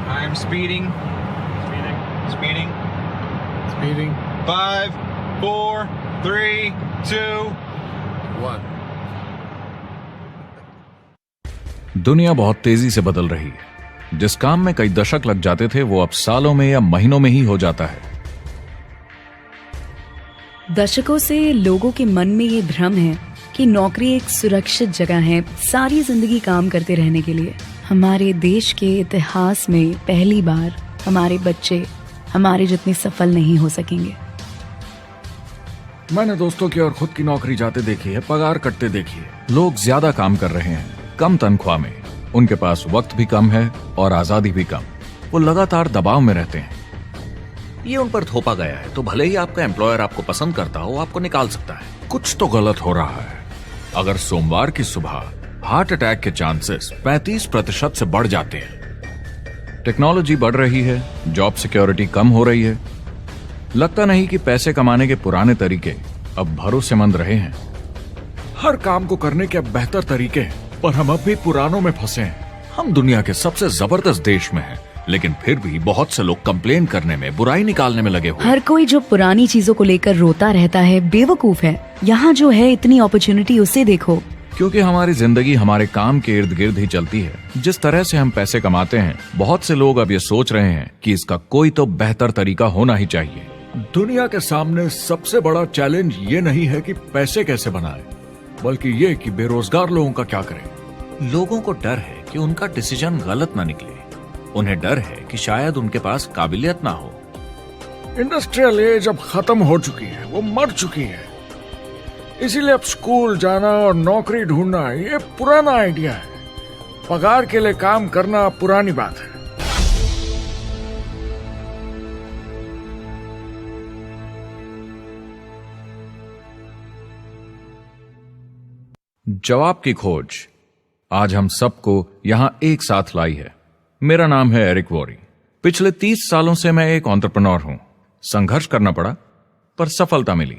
I am speeding. Speeding. 5, 4, 3, 2, 1. दुनिया बहुत तेजी से बदल रही है। जिस काम में कई दशक लग जाते थे वो अब सालों में या महीनों में ही हो जाता है। दशकों से लोगों के मन में ये भ्रम है कि नौकरी एक सुरक्षित जगह है सारी जिंदगी काम करते रहने के लिए। हमारे देश के इतिहास में पहली बार हमारे बच्चे हमारे जितने सफल नहीं हो सकेंगे। मैंने दोस्तों की और खुद की नौकरी जाते देखी है, पगार कटते देखी है। लोग ज्यादा काम कर रहे हैं कम तनख्वाह में, उनके पास वक्त भी कम है और आजादी भी कम। वो लगातार दबाव में रहते हैं। ये उन पर थोपा गया है तो भले ही आपका एम्प्लॉयर आपको पसंद करता हो, आपको निकाल सकता है। कुछ तो गलत हो रहा है। अगर सोमवार की सुबह हार्ट अटैक के चांसेस 35% से बढ़ जाते हैं, टेक्नोलॉजी बढ़ रही है, जॉब सिक्योरिटी कम हो रही है, लगता नहीं कि पैसे कमाने के पुराने तरीके अब भरोसेमंद रहे हैं। हर काम को करने के अब बेहतर तरीके हैं, पर हम अब भी पुरानों में फंसे हैं। हम दुनिया के सबसे जबरदस्त देश में हैं, लेकिन फिर भी बहुत से लोग कंप्लेन करने में, बुराई निकालने में लगे हुए। हर कोई जो पुरानी चीजों को लेकर रोता रहता है बेवकूफ है। यहाँ जो है इतनी अपॉर्चुनिटी उसे देखो। क्योंकि हमारी जिंदगी हमारे काम के इर्द गिर्द ही चलती है। जिस तरह से हम पैसे कमाते हैं, बहुत से लोग अब ये सोच रहे हैं कि इसका कोई तो बेहतर तरीका होना ही चाहिए। दुनिया के सामने सबसे बड़ा चैलेंज ये नहीं है कि पैसे कैसे बनाएं, बल्कि ये कि बेरोजगार लोगों का क्या करें। लोगों को डर है कि उनका डिसीजन गलत ना निकले। उन्हें डर है कि शायद उनके पास काबिलियत ना हो। इंडस्ट्रियल एज अब खत्म हो चुकी है, वो मर चुकी है। इसीलिए अब स्कूल जाना और नौकरी ढूंढना ये पुराना आइडिया है। पगार के लिए काम करना पुरानी बात है। जवाब की खोज आज हम सबको यहां एक साथ लाई है। मेरा नाम है एरिक वॉरी। पिछले 30 सालों से मैं एक एंटरप्रेन्योर हूं। संघर्ष करना पड़ा, पर सफलता मिली।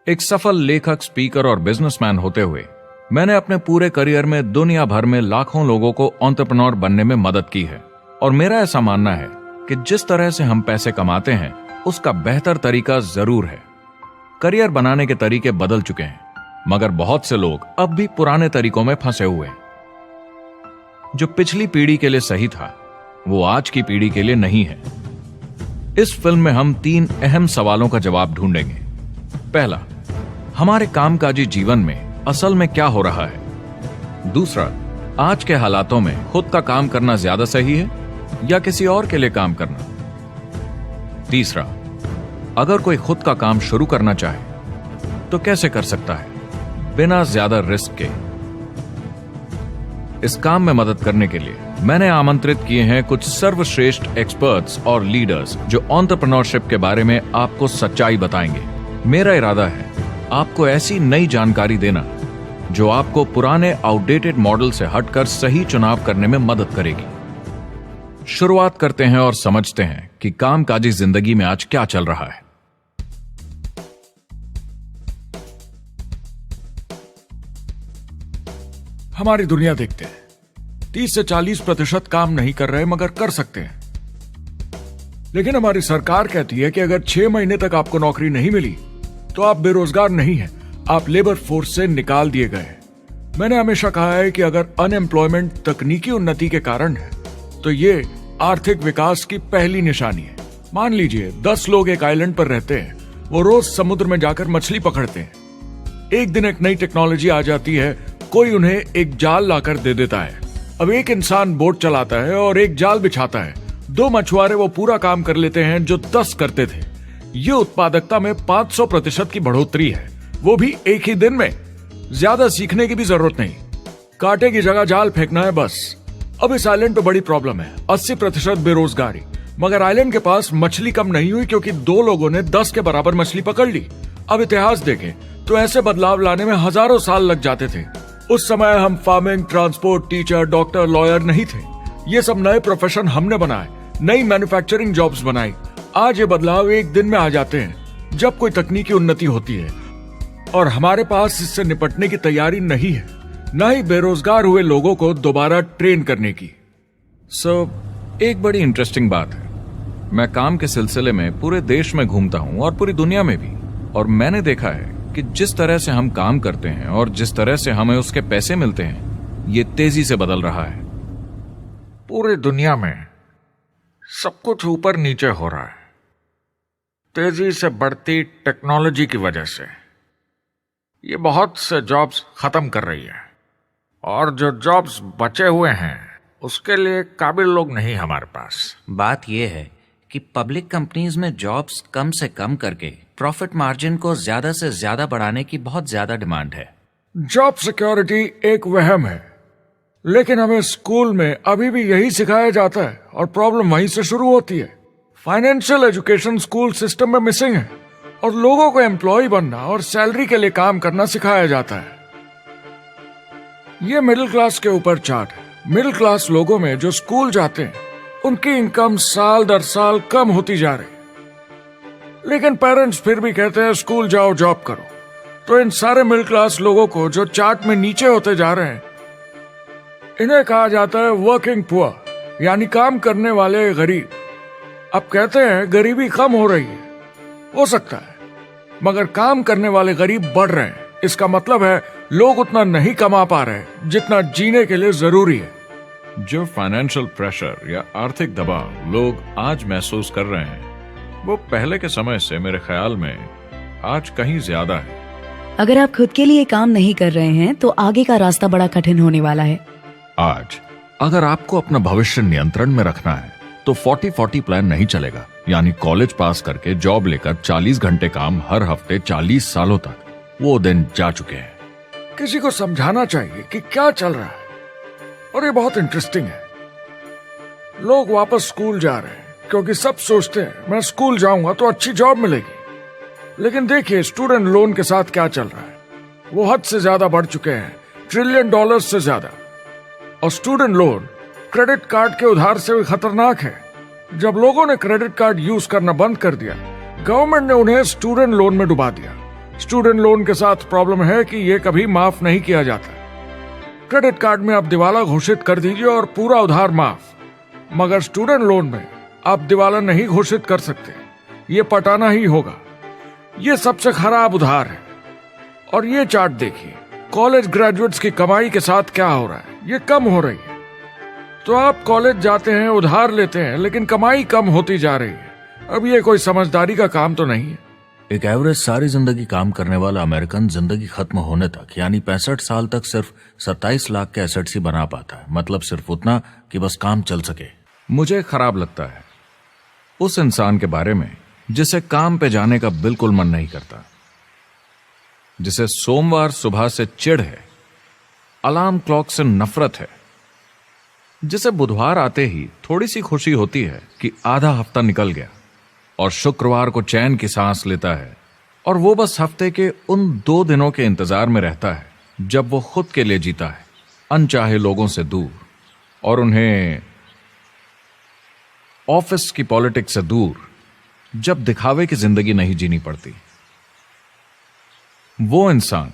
एक सफल लेखक, स्पीकर और बिजनेसमैन होते हुए मैंने अपने पूरे करियर में दुनिया भर में लाखों लोगों को एंटरप्रेन्योर बनने में मदद की है। और मेरा ऐसा मानना है कि जिस तरह से हम पैसे कमाते हैं उसका बेहतर तरीका जरूर है। करियर बनाने के तरीके बदल चुके हैं, मगर बहुत से लोग अब भी पुराने तरीकों में फंसे हुए हैं। जो पिछली पीढ़ी के लिए सही था वो आज की पीढ़ी के लिए नहीं है। इस फिल्म में हम 3 अहम सवालों का जवाब ढूंढेंगे। पहला, हमारे कामकाजी जीवन में असल में क्या हो रहा है। दूसरा, आज के हालातों में खुद का काम करना ज्यादा सही है या किसी और के लिए काम करना। तीसरा, अगर कोई खुद का काम शुरू करना चाहे तो कैसे कर सकता है बिना ज्यादा रिस्क के। इस काम में मदद करने के लिए मैंने आमंत्रित किए हैं कुछ सर्वश्रेष्ठ एक्सपर्ट्स और लीडर्स जो एंटरप्रेन्योरशिप के बारे में आपको सच्चाई बताएंगे। मेरा इरादा है आपको ऐसी नई जानकारी देना जो आपको पुराने आउटडेटेड मॉडल से हटकर सही चुनाव करने में मदद करेगी। शुरुआत करते हैं और समझते हैं कि कामकाजी जिंदगी में आज क्या चल रहा है। हमारी दुनिया देखते हैं, 30 से 40% काम नहीं कर रहे मगर कर सकते हैं। लेकिन हमारी सरकार कहती है कि अगर 6 महीने तक आपको नौकरी नहीं मिली तो आप बेरोजगार नहीं हैं, आप लेबर फोर्स से निकाल दिए गए। मैंने हमेशा कहा है कि अगर अनएम्प्लॉयमेंट तकनीकी उन्नति के कारण है तो ये आर्थिक विकास की पहली निशानी है। मान लीजिए 10 लोग एक आइलैंड पर रहते हैं, वो रोज समुद्र में जाकर मछली पकड़ते हैं। एक दिन एक नई टेक्नोलॉजी आ जाती है, कोई उन्हें एक जाल लाकर दे देता है। अब एक इंसान बोट चलाता है और एक जाल बिछाता है। 2 मछुआरे वो पूरा काम कर लेते हैं जो 10 करते थे। ये उत्पादकता में 500% की बढ़ोतरी है, वो भी एक ही दिन में। ज्यादा सीखने की भी जरूरत नहीं, कांटे की जगह जाल फेंकना है बस। अब इस आइलैंड पे बड़ी प्रॉब्लम है, 80% बेरोजगारी। मगर आइलैंड के पास मछली कम नहीं हुई क्योंकि 2 लोगों ने 10 के बराबर मछली पकड़ ली। अब इतिहास देखें तो ऐसे बदलाव लाने में हजारों साल लग जाते थे। उस समय हम farming, transport, teacher, doctor, lawyer नहीं थे। ये सब नए प्रोफेशन हमने बनाए, नई मैन्युफैक्चरिंग जॉब्स बनाई। आज ये बदलाव एक दिन में आ जाते हैं जब कोई तकनीकी उन्नति होती है, और हमारे पास इससे निपटने की तैयारी नहीं है, न ही बेरोजगार हुए लोगों को दोबारा ट्रेन करने की। एक बड़ी इंटरेस्टिंग बात है, मैं काम के सिलसिले में पूरे देश में घूमता हूं और पूरी दुनिया में भी, और मैंने देखा है कि जिस तरह से हम काम करते हैं और जिस तरह से हमें उसके पैसे मिलते हैं, ये तेजी से बदल रहा है। पूरी दुनिया में सब कुछ ऊपर नीचे हो रहा है, तेजी से बढ़ती टेक्नोलॉजी की वजह से। ये बहुत से जॉब्स खत्म कर रही है, और जो जॉब्स बचे हुए हैं उसके लिए काबिल लोग नहीं हमारे पास। बात यह है कि पब्लिक कंपनीज में जॉब्स कम से कम करके प्रॉफिट मार्जिन को ज्यादा से ज्यादा बढ़ाने की बहुत ज्यादा डिमांड है। जॉब सिक्योरिटी एक वहम है, लेकिन हमें स्कूल में अभी भी यही सिखाया जाता है और प्रॉब्लम वहीं से शुरू होती है। फाइनेंशियल एजुकेशन स्कूल सिस्टम में मिसिंग है और लोगों को एम्प्लॉय बनना और सैलरी के लिए काम करना सिखाया जाता है। ये मिडिल क्लास के ऊपर चार्ट है। मिडिल क्लास लोगों में जो स्कूल जाते हैं उनकी इनकम साल दर साल कम होती जा रही, लेकिन पेरेंट्स फिर भी कहते हैं स्कूल जाओ जॉब करो। तो इन सारे मिडिल क्लास लोगों को जो चार्ट में नीचे होते जा रहे हैं, इन्हें कहा जाता है वर्किंग पुअर, यानी काम करने वाले गरीब। अब कहते हैं गरीबी कम हो रही है, हो सकता है, मगर काम करने वाले गरीब बढ़ रहे हैं। इसका मतलब है लोग उतना नहीं कमा पा रहे जितना जीने के लिए जरूरी है। जो फाइनेंशियल प्रेशर या आर्थिक दबाव लोग आज महसूस कर रहे हैं, वो पहले के समय से मेरे ख्याल में आज कहीं ज्यादा है। अगर आप खुद के लिए काम नहीं कर रहे हैं तो आगे का रास्ता बड़ा कठिन होने वाला है। आज अगर आपको अपना भविष्य नियंत्रण में रखना है तो 40-40 प्लान नहीं चलेगा, यानी कॉलेज पास करके जॉब लेकर 40 घंटे काम हर हफ्ते 40 सालों तक, वो दिन जा चुके हैं। किसी को समझाना चाहिए कि क्या चल रहा है, और ये बहुत इंटरेस्टिंग है। लोग वापस स्कूल जा रहे हैं क्योंकि सब सोचते हैं मैं स्कूल जाऊंगा तो अच्छी जॉब मिलेगी। लेकिन देखिए स्टूडेंट लोन के साथ क्या चल रहा है, वो हद से ज्यादा बढ़ चुके हैं, $1 ट्रिलियन से ज्यादा। और स्टूडेंट लोन क्रेडिट कार्ड के उधार से भी खतरनाक है। जब लोगों ने क्रेडिट कार्ड यूज करना बंद कर दिया, गवर्नमेंट ने उन्हें स्टूडेंट लोन में डुबा दिया। स्टूडेंट लोन के साथ प्रॉब्लम है कि ये कभी माफ नहीं किया जाता। क्रेडिट कार्ड में आप दिवाला घोषित कर दीजिए और पूरा उधार माफ, मगर स्टूडेंट लोन में आप दिवाला नहीं घोषित कर सकते, ये पटाना ही होगा। ये सबसे खराब उधार है। और ये चार्ट देखिए, कॉलेज ग्रेजुएट्स की कमाई के साथ क्या हो रहा है, ये कम हो रही है। तो आप कॉलेज जाते हैं, उधार लेते हैं, लेकिन कमाई कम होती जा रही है। अब ये कोई समझदारी का काम तो नहीं है। एक एवरेज सारी जिंदगी काम करने वाला अमेरिकन जिंदगी खत्म होने तक, यानी 65 साल तक सिर्फ 27 लाख के एसेट्स ही बना पाता है। मतलब सिर्फ उतना कि बस काम चल सके। मुझे खराब लगता है उस इंसान के बारे में जिसे काम पे जाने का बिल्कुल मन नहीं करता, जिसे सोमवार सुबह से चिढ़ है, अलार्म क्लॉक से नफरत है, जिसे बुधवार आते ही थोड़ी सी खुशी होती है कि आधा हफ्ता निकल गया, और शुक्रवार को चैन की सांस लेता है, और वो बस हफ्ते के उन 2 दिनों के इंतजार में रहता है जब वो खुद के लिए जीता है, अनचाहे लोगों से दूर, और उन्हें ऑफिस की पॉलिटिक्स से दूर, जब दिखावे की जिंदगी नहीं जीनी पड़ती। वो इंसान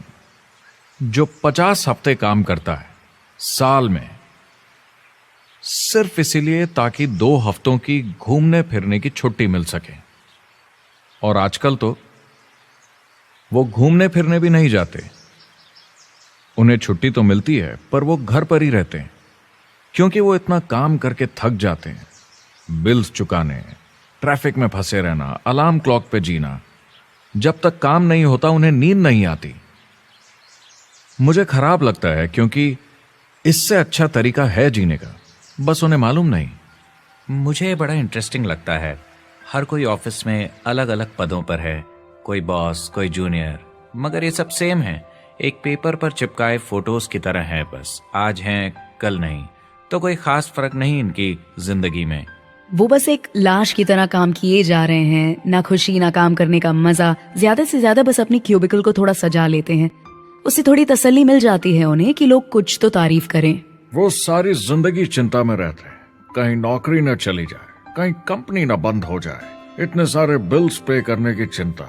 जो 50 हफ्ते काम करता है साल में, सिर्फ इसीलिए ताकि 2 हफ्तों की घूमने फिरने की छुट्टी मिल सके। और आजकल तो वो घूमने फिरने भी नहीं जाते। उन्हें छुट्टी तो मिलती है पर वो घर पर ही रहते हैं, क्योंकि वो इतना काम करके थक जाते हैं। बिल्स चुकाने, ट्रैफिक में फंसे रहना, अलार्म क्लॉक पे जीना। जब तक काम नहीं होता उन्हें नींद नहीं आती। मुझे खराब लगता है, क्योंकि इससे अच्छा तरीका है जीने का, बस उन्हें मालूम नहीं। मुझे बड़ा इंटरेस्टिंग लगता है, हर कोई ऑफिस में अलग अलग पदों पर है, कोई बॉस, कोई जूनियर, मगर ये सब सेम है, एक पेपर पर चिपकाए फोटोज की तरह है। बस आज हैं कल नहीं, तो कोई खास फर्क नहीं इनकी जिंदगी में। वो बस एक लाश की तरह काम किए जा रहे हैं, ना खुशी ना काम करने का मजा। ज्यादा से ज्यादा बस अपनी क्यूबिकल को थोड़ा सजा लेते हैं, उससे थोड़ी तसल्ली मिल जाती है उन्हें कि लोग कुछ तो तारीफ करें। वो सारी जिंदगी चिंता में रहते हैं, कहीं नौकरी न चली जाए, कहीं कंपनी न बंद हो जाए, इतने सारे बिल्स पे करने की चिंता,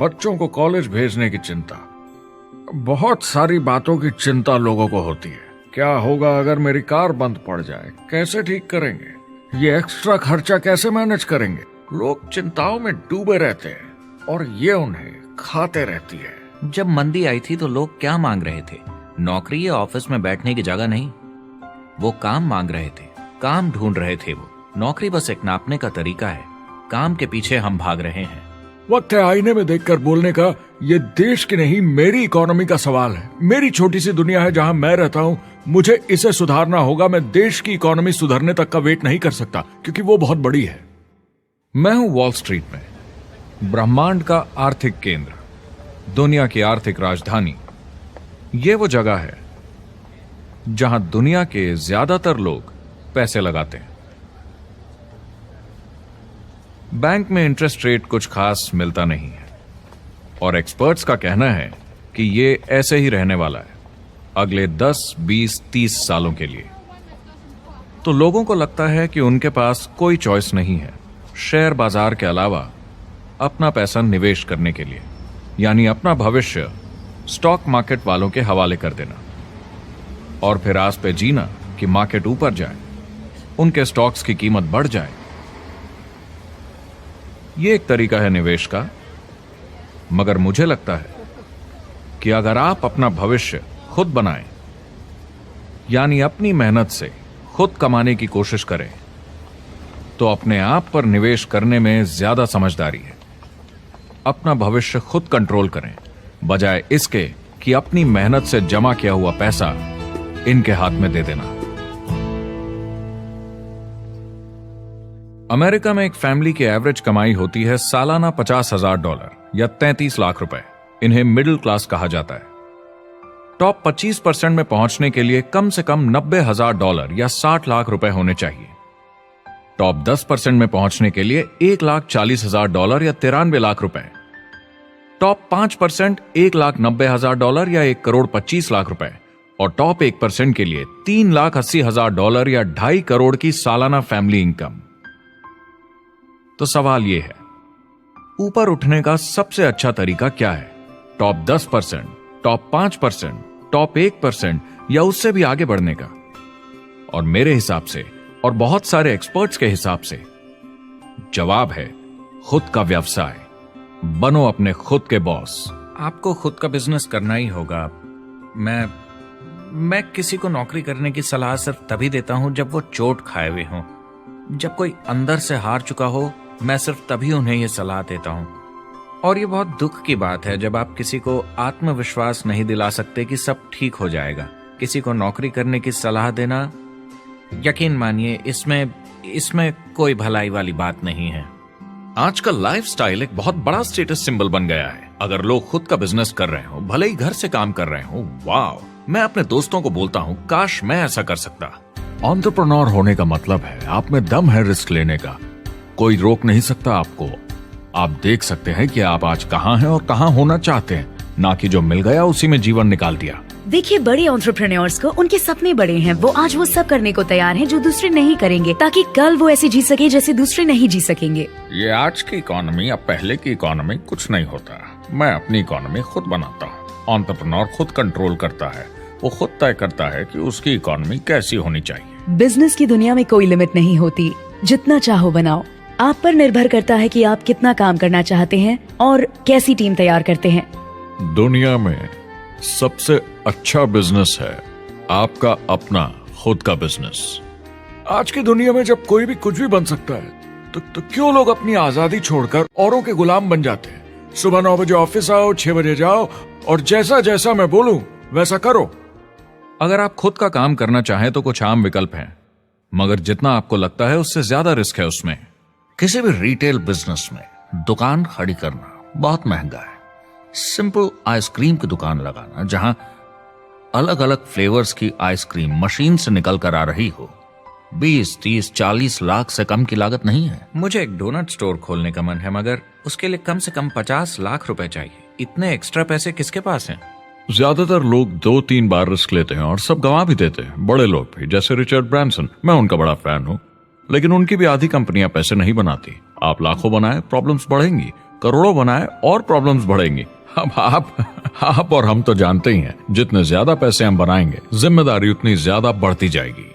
बच्चों को कॉलेज भेजने की चिंता, बहुत सारी बातों की चिंता लोगों को होती है। क्या होगा अगर मेरी कार बंद पड़ जाए, कैसे ठीक करेंगे, ये एक्स्ट्रा खर्चा कैसे मैनेज करेंगे? लोग चिंताओं में डूबे रहते हैं और ये उन्हें खाते रहती है। जब मंदी आई थी तो लोग क्या मांग रहे थे? नौकरी या ऑफिस में बैठने की जगह नहीं, वो काम मांग रहे थे, काम ढूंढ रहे थे वो। नौकरी बस एक नापने का तरीका है, काम के पीछे हम भाग रहे हैं। वक्त है आईने में देखकर बोलने का। ये देश की नहीं, मेरी इकोनॉमी का सवाल है। मेरी छोटी सी दुनिया है जहां मैं रहता हूं, मुझे इसे सुधारना होगा। मैं देश की इकोनॉमी सुधरने तक का वेट नहीं कर सकता क्योंकि वो बहुत बड़ी है। मैं हूं वॉल स्ट्रीट में, ब्रह्मांड का आर्थिक केंद्र, दुनिया की आर्थिक राजधानी। ये वो जगह है जहां दुनिया के ज्यादातर लोग पैसे लगाते हैं। बैंक में इंटरेस्ट रेट कुछ खास मिलता नहीं है और एक्सपर्ट्स का कहना है कि ये ऐसे ही रहने वाला है अगले 10, 20, 30 सालों के लिए। तो लोगों को लगता है कि उनके पास कोई चॉइस नहीं है शेयर बाजार के अलावा अपना पैसा निवेश करने के लिए, यानी अपना भविष्य स्टॉक मार्केट वालों के हवाले कर देना और फिर आस पे जीना कि मार्केट ऊपर जाए, उनके स्टॉक्स की कीमत बढ़ जाए। यह एक तरीका है निवेश का, मगर मुझे लगता है कि अगर आप अपना भविष्य खुद बनाएं, यानी अपनी मेहनत से खुद कमाने की कोशिश करें, तो अपने आप पर निवेश करने में ज्यादा समझदारी है। अपना भविष्य खुद कंट्रोल करें, बजाय इसके कि अपनी मेहनत से जमा किया हुआ पैसा इनके हाथ में दे देना। अमेरिका में एक फैमिली की एवरेज कमाई होती है सालाना $50,000 या 33 लाख रुपए। इन्हें मिडिल क्लास कहा जाता है। टॉप 25% में पहुंचने के लिए कम से कम $90,000 या 60 लाख रुपए होने चाहिए। टॉप 10% में पहुंचने के लिए $1,40,000 या 93 लाख रुपए। टॉप 5% $1,90,000 या 1,25,00,000 रुपए और टॉप 1% के लिए $3,80,000 या 2.5 करोड़ की सालाना फैमिली इनकम। तो सवाल यह है, ऊपर उठने का सबसे अच्छा तरीका क्या है? टॉप 10%, टॉप 5%, टॉप 1% या उससे भी आगे बढ़ने का? और मेरे हिसाब से और बहुत सारे एक्सपर्ट्स के हिसाब से जवाब है खुद का व्यवसाय। बनो अपने खुद के बॉस। आपको खुद का बिजनेस करना ही होगा। मैं किसी को नौकरी करने की सलाह सिर्फ तभी देता हूं जब वो चोट खाए हुए हों। जब कोई अंदर से हार चुका हो, मैं सिर्फ तभी उन्हें यह सलाह देता हूं। और ये बहुत दुख की बात है जब आप किसी को आत्मविश्वास नहीं दिला सकते कि सब ठीक हो जाएगा। किसी को नौकरी करने की सलाह देना, यकीन मानिए, इसमें कोई भलाई वाली बात नहीं है। आजकल लाइफस्टाइल एक बहुत बड़ा स्टेटस सिंबल बन गया है। अगर लोग खुद का बिजनेस कर रहे हो, भले ही घर से काम कर रहे हो, वाह! मैं अपने दोस्तों को बोलता हूं, काश मैं ऐसा कर सकता। एंटरप्रेन्योर होने का मतलब है आप में दम है रिस्क लेने का। कोई रोक नहीं सकता आपको। आप देख सकते हैं कि आप आज कहां हैं और कहां होना चाहते हैं, ना कि जो मिल गया उसी में जीवन निकाल दिया। देखिए, बड़े एंटरप्रेन्योर्स को उनके सपने बड़े हैं। वो आज वो सब करने को तैयार हैं जो दूसरे नहीं करेंगे, ताकि कल वो ऐसे जी सके जैसे दूसरे नहीं जी सकेंगे। ये आज की इकोनॉमी अब पहले की इकोनॉमी कुछ नहीं होता। मैं अपनी इकोनॉमी खुद बनाता हूँ। एंटरप्रेन्योर खुद कंट्रोल करता है। वो खुद तय करता है कि उसकी इकोनॉमी कैसी होनी चाहिए। बिजनेस की दुनिया में कोई लिमिट नहीं होती। जितना चाहो बनाओ। आप पर निर्भर करता है कि आप कितना काम करना चाहते हैं और कैसी टीम तैयार करते हैं। दुनिया में सबसे अच्छा बिजनेस है आपका अपना खुद का बिजनेस। आज की दुनिया में जब कोई भी कुछ भी बन सकता है, तो क्यों लोग अपनी आजादी छोड़कर औरों के गुलाम बन जाते हैं? सुबह 9 बजे ऑफिस आओ, 6 बजे जाओ और जैसा जैसा मैं बोलूं वैसा करो। अगर आप खुद का काम करना चाहें तो कुछ आम विकल्प हैं, मगर जितना आपको लगता है उससे ज्यादा रिस्क है उसमें। किसी भी रिटेल बिजनेस में दुकान खड़ी करना बहुत महंगा है। सिंपल आइसक्रीम की दुकान लगाना जहां अलग अलग फ्लेवर्स की आइसक्रीम मशीन से निकल कर आ रही हो, 20, 30, 40 लाख से कम की लागत नहीं है। मुझे एक डोनट स्टोर खोलने का मन है, मगर उसके लिए कम से कम 50 लाख रुपए चाहिए। इतने एक्स्ट्रा पैसे किसके पास हैं? ज्यादातर लोग 2-3 बार रिस्क लेते हैं और सब गंवा भी देते हैं। बड़े लोग भी, जैसे रिचर्ड ब्रांसन। मैं उनका बड़ा फैन हूं, लेकिन उनकी भी आधी कंपनियां पैसे नहीं बनाती। आप लाखों बनाए, प्रॉब्लम्स बढ़ेंगी। करोड़ों बनाए और प्रॉब्लम्स बढ़ेंगी। अब आप और हम तो जानते ही हैं, जितने ज्यादा पैसे हम बनाएंगे, जिम्मेदारी उतनी ज्यादा बढ़ती जाएगी।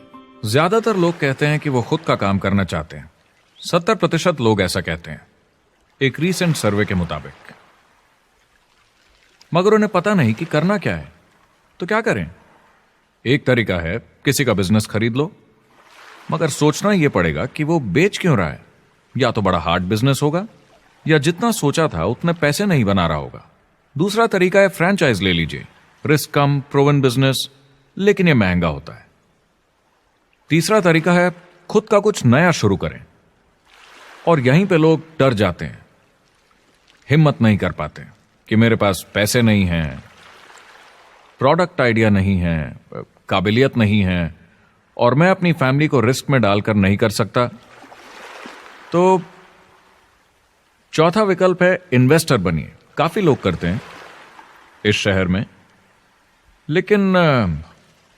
ज्यादातर लोग कहते हैं कि वो खुद का काम करना चाहते हैं। 70% लोग ऐसा कहते हैं, एक रीसेंट सर्वे के मुताबिक। मगर उन्हें पता नहीं कि करना क्या है। तो क्या करें? एक तरीका है किसी का बिजनेस खरीद लो, मगर सोचना यह पड़ेगा कि वो बेच क्यों रहा है। या तो बड़ा हार्ड बिजनेस होगा, या जितना सोचा था उतने पैसे नहीं बना रहा होगा। दूसरा तरीका है फ्रेंचाइज ले लीजिए, रिस्क कम, प्रूवन बिजनेस, लेकिन यह महंगा होता है। तीसरा तरीका है खुद का कुछ नया शुरू करें, और यहीं पे लोग डर जाते हैं, हिम्मत नहीं कर पाते कि मेरे पास पैसे नहीं हैं, प्रोडक्ट आइडिया नहीं है, काबिलियत नहीं है, और मैं अपनी फैमिली को रिस्क में डालकर नहीं कर सकता। तो चौथा विकल्प है इन्वेस्टर बनिए। काफी लोग करते हैं इस शहर में, लेकिन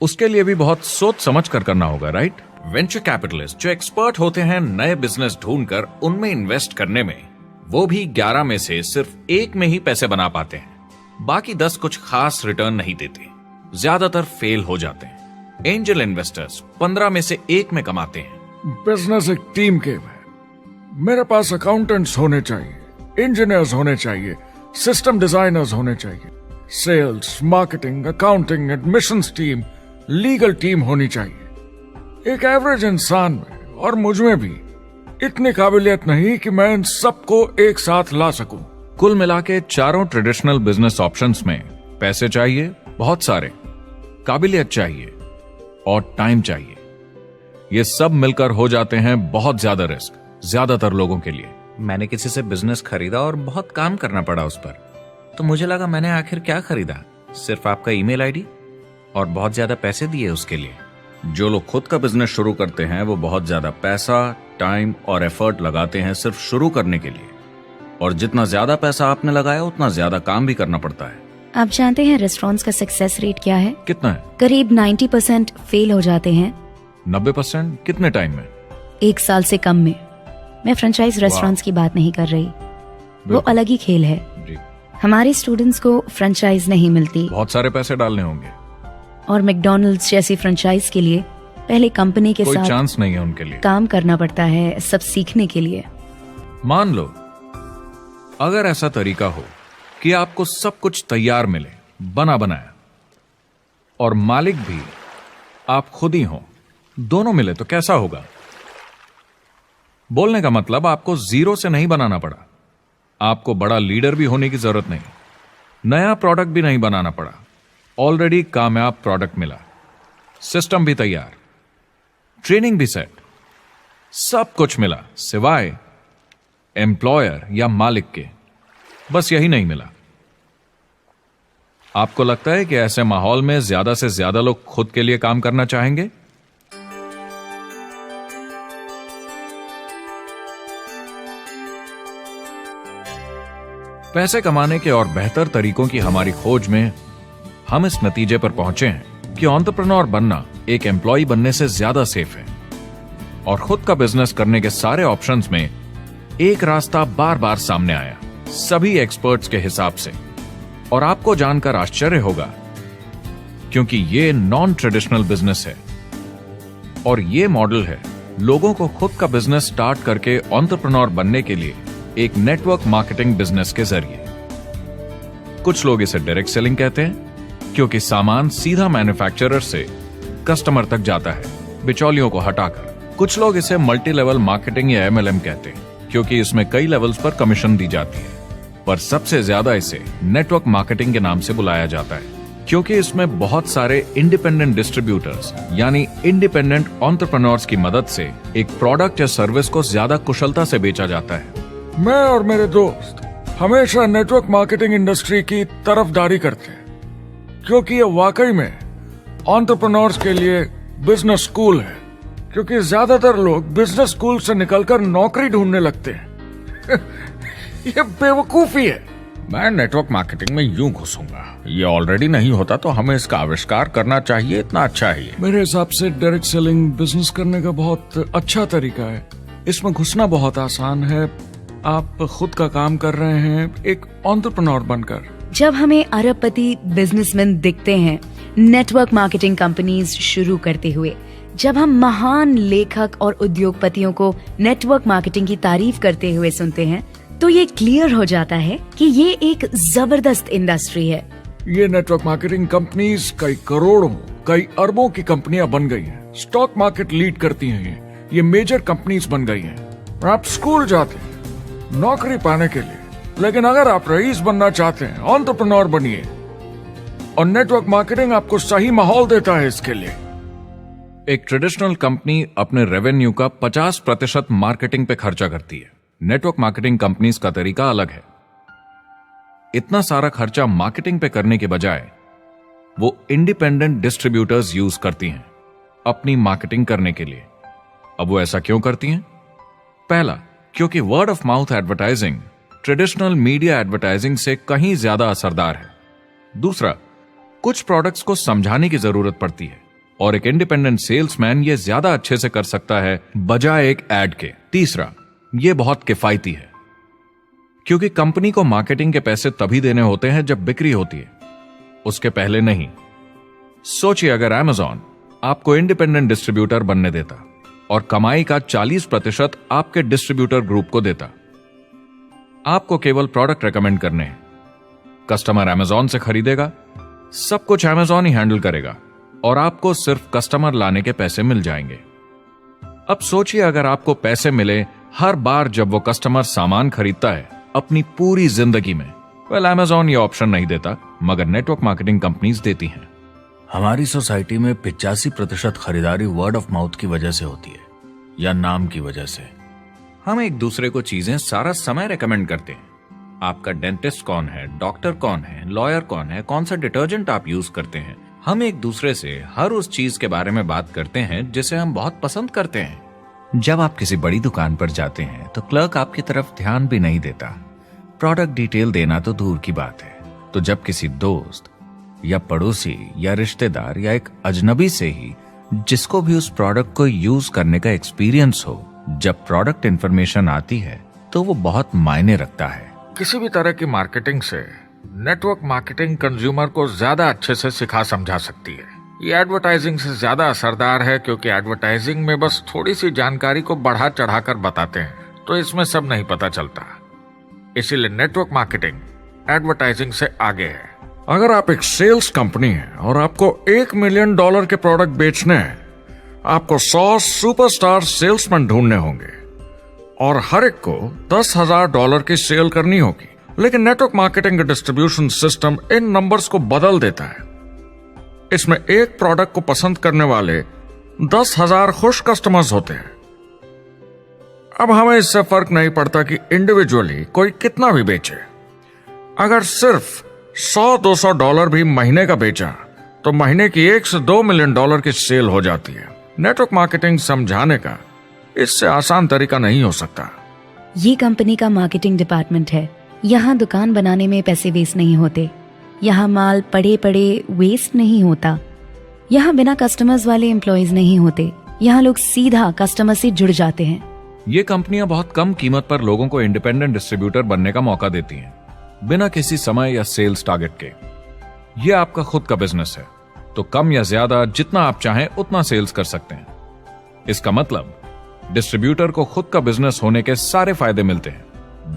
उसके लिए भी बहुत सोच समझ कर करना होगा, राइट? वेंचर कैपिटलिस्ट जो एक्सपर्ट होते हैं नए बिजनेस ढूंढकर उनमें इन्वेस्ट करने में, वो भी 11 में से सिर्फ 1 में ही पैसे बना पाते हैं। बाकी 10 कुछ खास रिटर्न नहीं देते, ज्यादातर फेल हो जाते हैं। एंजल इन्वेस्टर्स 15 में से 1 में कमाते हैं। बिजनेस एक टीम गेम है। मेरे पास अकाउंटेंट्स होने चाहिए, इंजीनियर्स होने चाहिए, सिस्टम डिजाइनर्स होने चाहिए, sales, marketing, accounting, admissions team, legal team होनी चाहिए। एक एवरेज इंसान में और मुझ में भी इतनी काबिलियत नहीं कि मैं इन सबको एक साथ ला सकूं। कुल मिला के चारों ट्रेडिशनल बिजनेस ऑप्शंस में पैसे चाहिए बहुत सारे, काबिलियत चाहिए और टाइम चाहिए। ये सब मिलकर हो जाते हैं बहुत ज्यादा रिस्क ज्यादातर लोगों के लिए। मैंने किसी से बिजनेस खरीदा और बहुत काम करना पड़ा उस पर। तो मुझे लगा मैंने आखिर क्या खरीदा, सिर्फ आपका ईमेल आईडी, और बहुत ज्यादा पैसे दिए उसके लिए। जो लोग खुद का बिजनेस शुरू करते हैं वो बहुत ज्यादा पैसा, टाइम और एफर्ट लगाते हैं सिर्फ शुरू करने के लिए, और जितना ज्यादा पैसा आपने लगाया उतना ज्यादा काम भी करना पड़ता है। आप जानते हैं रेस्टोरेंट्स का सक्सेस रेट क्या है? कितना है? करीब 90% फेल हो जाते हैं। 90%? कितने टाइम में? 1 साल से कम में। मैं फ्रेंचाइज रेस्टोरेंट्स की बात नहीं कर रही, वो अलग ही खेल है। जी। हमारे स्टूडेंट्स को फ्रेंचाइज नहीं मिलती, बहुत सारे पैसे डालने होंगे, और मैकडॉनल्ड्स जैसी फ्रेंचाइज के लिए पहले कंपनी के कोई साथ चांस नहीं है उनके लिए। काम करना पड़ता है सब सीखने के लिए। मान लो अगर ऐसा तरीका हो कि आपको सब कुछ तैयार मिले, बना बनाया, और मालिक भी आप खुद ही हो, दोनों मिले, तो कैसा होगा? बोलने का मतलब आपको जीरो से नहीं बनाना पड़ा, आपको बड़ा लीडर भी होने की जरूरत नहीं, नया प्रोडक्ट भी नहीं बनाना पड़ा, ऑलरेडी कामयाब प्रोडक्ट मिला, सिस्टम भी तैयार, ट्रेनिंग भी सेट, सब कुछ मिला सिवाय एम्प्लॉयर या मालिक के। बस यही नहीं मिला। आपको लगता है कि ऐसे माहौल में ज्यादा से ज्यादा लोग खुद के लिए काम करना चाहेंगे? पैसे कमाने के और बेहतर तरीकों की हमारी खोज में हम इस नतीजे पर पहुंचे हैं कि एंटरप्रेन्योर बनना एक एम्प्लॉय बनने से ज्यादा सेफ है, और खुद का बिजनेस करने के सारे ऑप्शंस में एक रास्ता बार बार सामने आया सभी एक्सपर्ट्स के हिसाब से। और आपको जानकर आश्चर्य होगा, क्योंकि ये नॉन ट्रेडिशनल बिजनेस है, और ये मॉडल है लोगों को खुद का बिजनेस स्टार्ट करके एंटरप्रेन्योर बनने के लिए एक नेटवर्क मार्केटिंग बिजनेस के जरिए। कुछ लोग इसे डायरेक्ट सेलिंग कहते हैं, क्योंकि सामान सीधा मैन्युफैक्चरर से कस्टमर तक जाता है बिचौलियों को हटाकर। कुछ लोग इसे मल्टी लेवल मार्केटिंग या MLM कहते हैं, क्योंकि इसमें कई लेवल्स पर कमीशन दी जाती है, पर सबसे ज्यादा इसे नेटवर्क मार्केटिंग के नाम से बुलाया जाता है, क्योंकि इसमें बहुत सारे इंडिपेंडेंट डिस्ट्रीब्यूटर्स यानी इंडिपेंडेंट एंटरप्रेन्योर्स की मदद से एक प्रोडक्ट या सर्विस को ज्यादा कुशलता से बेचा जाता है। मैं और मेरे दोस्त हमेशा नेटवर्क मार्केटिंग इंडस्ट्री की तरफदारी करते हैं, क्योंकि ये वाकई में एंटरप्रेन्योर्स के लिए बिजनेस स्कूल है। क्योंकि ज्यादातर लोग बिजनेस स्कूल से निकलकर नौकरी ढूंढने लगते हैं। ये बेवकूफी है। मैं नेटवर्क मार्केटिंग में यूं घुसूंगा, ये ऑलरेडी नहीं होता तो हमें इसका आविष्कार करना चाहिए, इतना अच्छा है ये। मेरे हिसाब से डायरेक्ट सेलिंग बिजनेस करने का बहुत अच्छा तरीका है। इसमें घुसना बहुत आसान है। आप खुद का काम कर रहे हैं एक एंटरप्रेन्योर बनकर। जब हमें अरबपति बिजनेसमैन दिखते हैं नेटवर्क मार्केटिंग कंपनीज शुरू करते हुए, जब हम महान लेखक और उद्योगपतियों को नेटवर्क मार्केटिंग की तारीफ करते हुए सुनते हैं तो ये क्लियर हो जाता है कि ये एक जबरदस्त इंडस्ट्री है। ये नेटवर्क मार्केटिंग कंपनीज कई करोड़ों, कई अरबों की कंपनियां बन गई हैं। स्टॉक मार्केट लीड करती हैं ये मेजर कंपनीज बन गई हैं। आप स्कूल जाते हैं नौकरी पाने के लिए, लेकिन अगर आप रईस बनना चाहते हैं, एंटरप्रेन्योर बनिए, और नेटवर्क मार्केटिंग आपको सही माहौल देता है इसके लिए। एक ट्रेडिशनल कंपनी अपने रेवेन्यू का 50% मार्केटिंग पे खर्चा करती है। नेटवर्क मार्केटिंग कंपनीज का तरीका अलग है। इतना सारा खर्चा मार्केटिंग पे करने के बजाय वो इंडिपेंडेंट डिस्ट्रीब्यूटर्स यूज करती हैं अपनी मार्केटिंग करने के लिए। अब वो ऐसा क्यों करती हैं? पहला, क्योंकि word of mouth advertising traditional media advertising से कहीं ज्यादा असरदार है। दूसरा, कुछ प्रोडक्ट्स को समझाने की जरूरत पड़ती है और एक इंडिपेंडेंट सेल्समैन ये ज्यादा अच्छे से कर सकता है बजाय एक एड के। तीसरा, ये बहुत किफायती है क्योंकि कंपनी को मार्केटिंग के पैसे तभी देने होते हैं जब बिक्री होती है, उसके पहले नहीं। सोचिए अगर Amazon आपको इंडिपेंडेंट डिस्ट्रीब्यूटर बनने देता और कमाई का 40% आपके डिस्ट्रीब्यूटर ग्रुप को देता। आपको केवल प्रोडक्ट रेकमेंड करने हैं, कस्टमर Amazon से खरीदेगा, सब कुछ Amazon ही हैंडल करेगा और आपको सिर्फ कस्टमर लाने के पैसे मिल जाएंगे। अब सोचिए अगर आपको पैसे मिले हर बार जब वो कस्टमर सामान खरीदता है अपनी पूरी जिंदगी में। Amazon ये ऑप्शन नहीं देता, मगर नेटवर्क मार्केटिंग कंपनीज देती हैं। हमारी सोसाइटी में 85% खरीदारी वर्ड ऑफ माउथ की वजह से होती है या नाम की वजह से। हम एक दूसरे को चीजें सारा समय रेकमेंड करते हैं। आपका डेंटिस्ट कौन है, डॉक्टर कौन है, लॉयर कौन है, कौन सा डिटर्जेंट आप यूज करते हैं। हम एक दूसरे से हर उस चीज के बारे में बात करते हैं जिसे हम बहुत पसंद करते हैं। जब आप किसी बड़ी दुकान पर जाते हैं तो क्लर्क आपकी तरफ ध्यान भी नहीं देता, प्रोडक्ट डिटेल देना तो दूर की बात है। तो जब किसी दोस्त या पड़ोसी या रिश्तेदार या एक अजनबी से ही जिसको भी उस प्रोडक्ट को यूज करने का एक्सपीरियंस हो, जब प्रोडक्ट इंफॉर्मेशन आती है तो वो बहुत मायने रखता है। किसी भी तरह की मार्केटिंग से नेटवर्क मार्केटिंग कंज्यूमर को ज्यादा अच्छे से सिखा समझा सकती है। ये एडवर्टाइजिंग से ज्यादा असरदार है क्योंकि एडवर्टाइजिंग में बस थोड़ी सी जानकारी को बढ़ा चढ़ाकर बताते हैं, तो इसमें सब नहीं पता चलता। इसीलिए नेटवर्क मार्केटिंग एडवर्टाइजिंग से आगे है। अगर आप एक सेल्स कंपनी है और आपको $1 मिलियन के प्रोडक्ट बेचने हैं, आपको 100 सुपरस्टार सेल्समैन ढूंढने होंगे और हर एक को $10,000 की सेल करनी होगी। लेकिन नेटवर्क मार्केटिंग का डिस्ट्रीब्यूशन सिस्टम इन नंबर्स को बदल देता है। इसमें एक प्रोडक्ट को पसंद करने वाले 10,000 खुश कस्टमर्स होते हैं। अब हमें इससे फर्क नहीं पड़ता कि इंडिविजुअली कोई कितना भी बेचे। अगर सिर्फ $100-200 भी महीने का बेचा तो महीने की $1 से $2 मिलियन की सेल हो जाती है। नेटवर्क मार्केटिंग समझाने का इससे आसान तरीका नहीं हो सकता। ये कंपनी का मार्केटिंग डिपार्टमेंट है। यहाँ दुकान बनाने में पैसे वेस्ट नहीं होते, यहाँ माल पड़े पड़े वेस्ट नहीं होता, यहाँ बिना कस्टमर्स वाले एम्प्लॉयज नहीं होते, यहाँ लोग सीधा कस्टमर से जुड़ जाते हैं। ये कंपनियां बहुत कम कीमत पर लोगों को इंडिपेंडेंट डिस्ट्रीब्यूटर बनने का मौका देती हैं, बिना किसी समय या सेल्स टारगेट के। ये आपका खुद का बिजनेस है, तो कम या ज्यादा जितना आप चाहें उतना सेल्स कर सकते हैं। इसका मतलब डिस्ट्रीब्यूटर को खुद का बिजनेस होने के सारे फायदे मिलते हैं,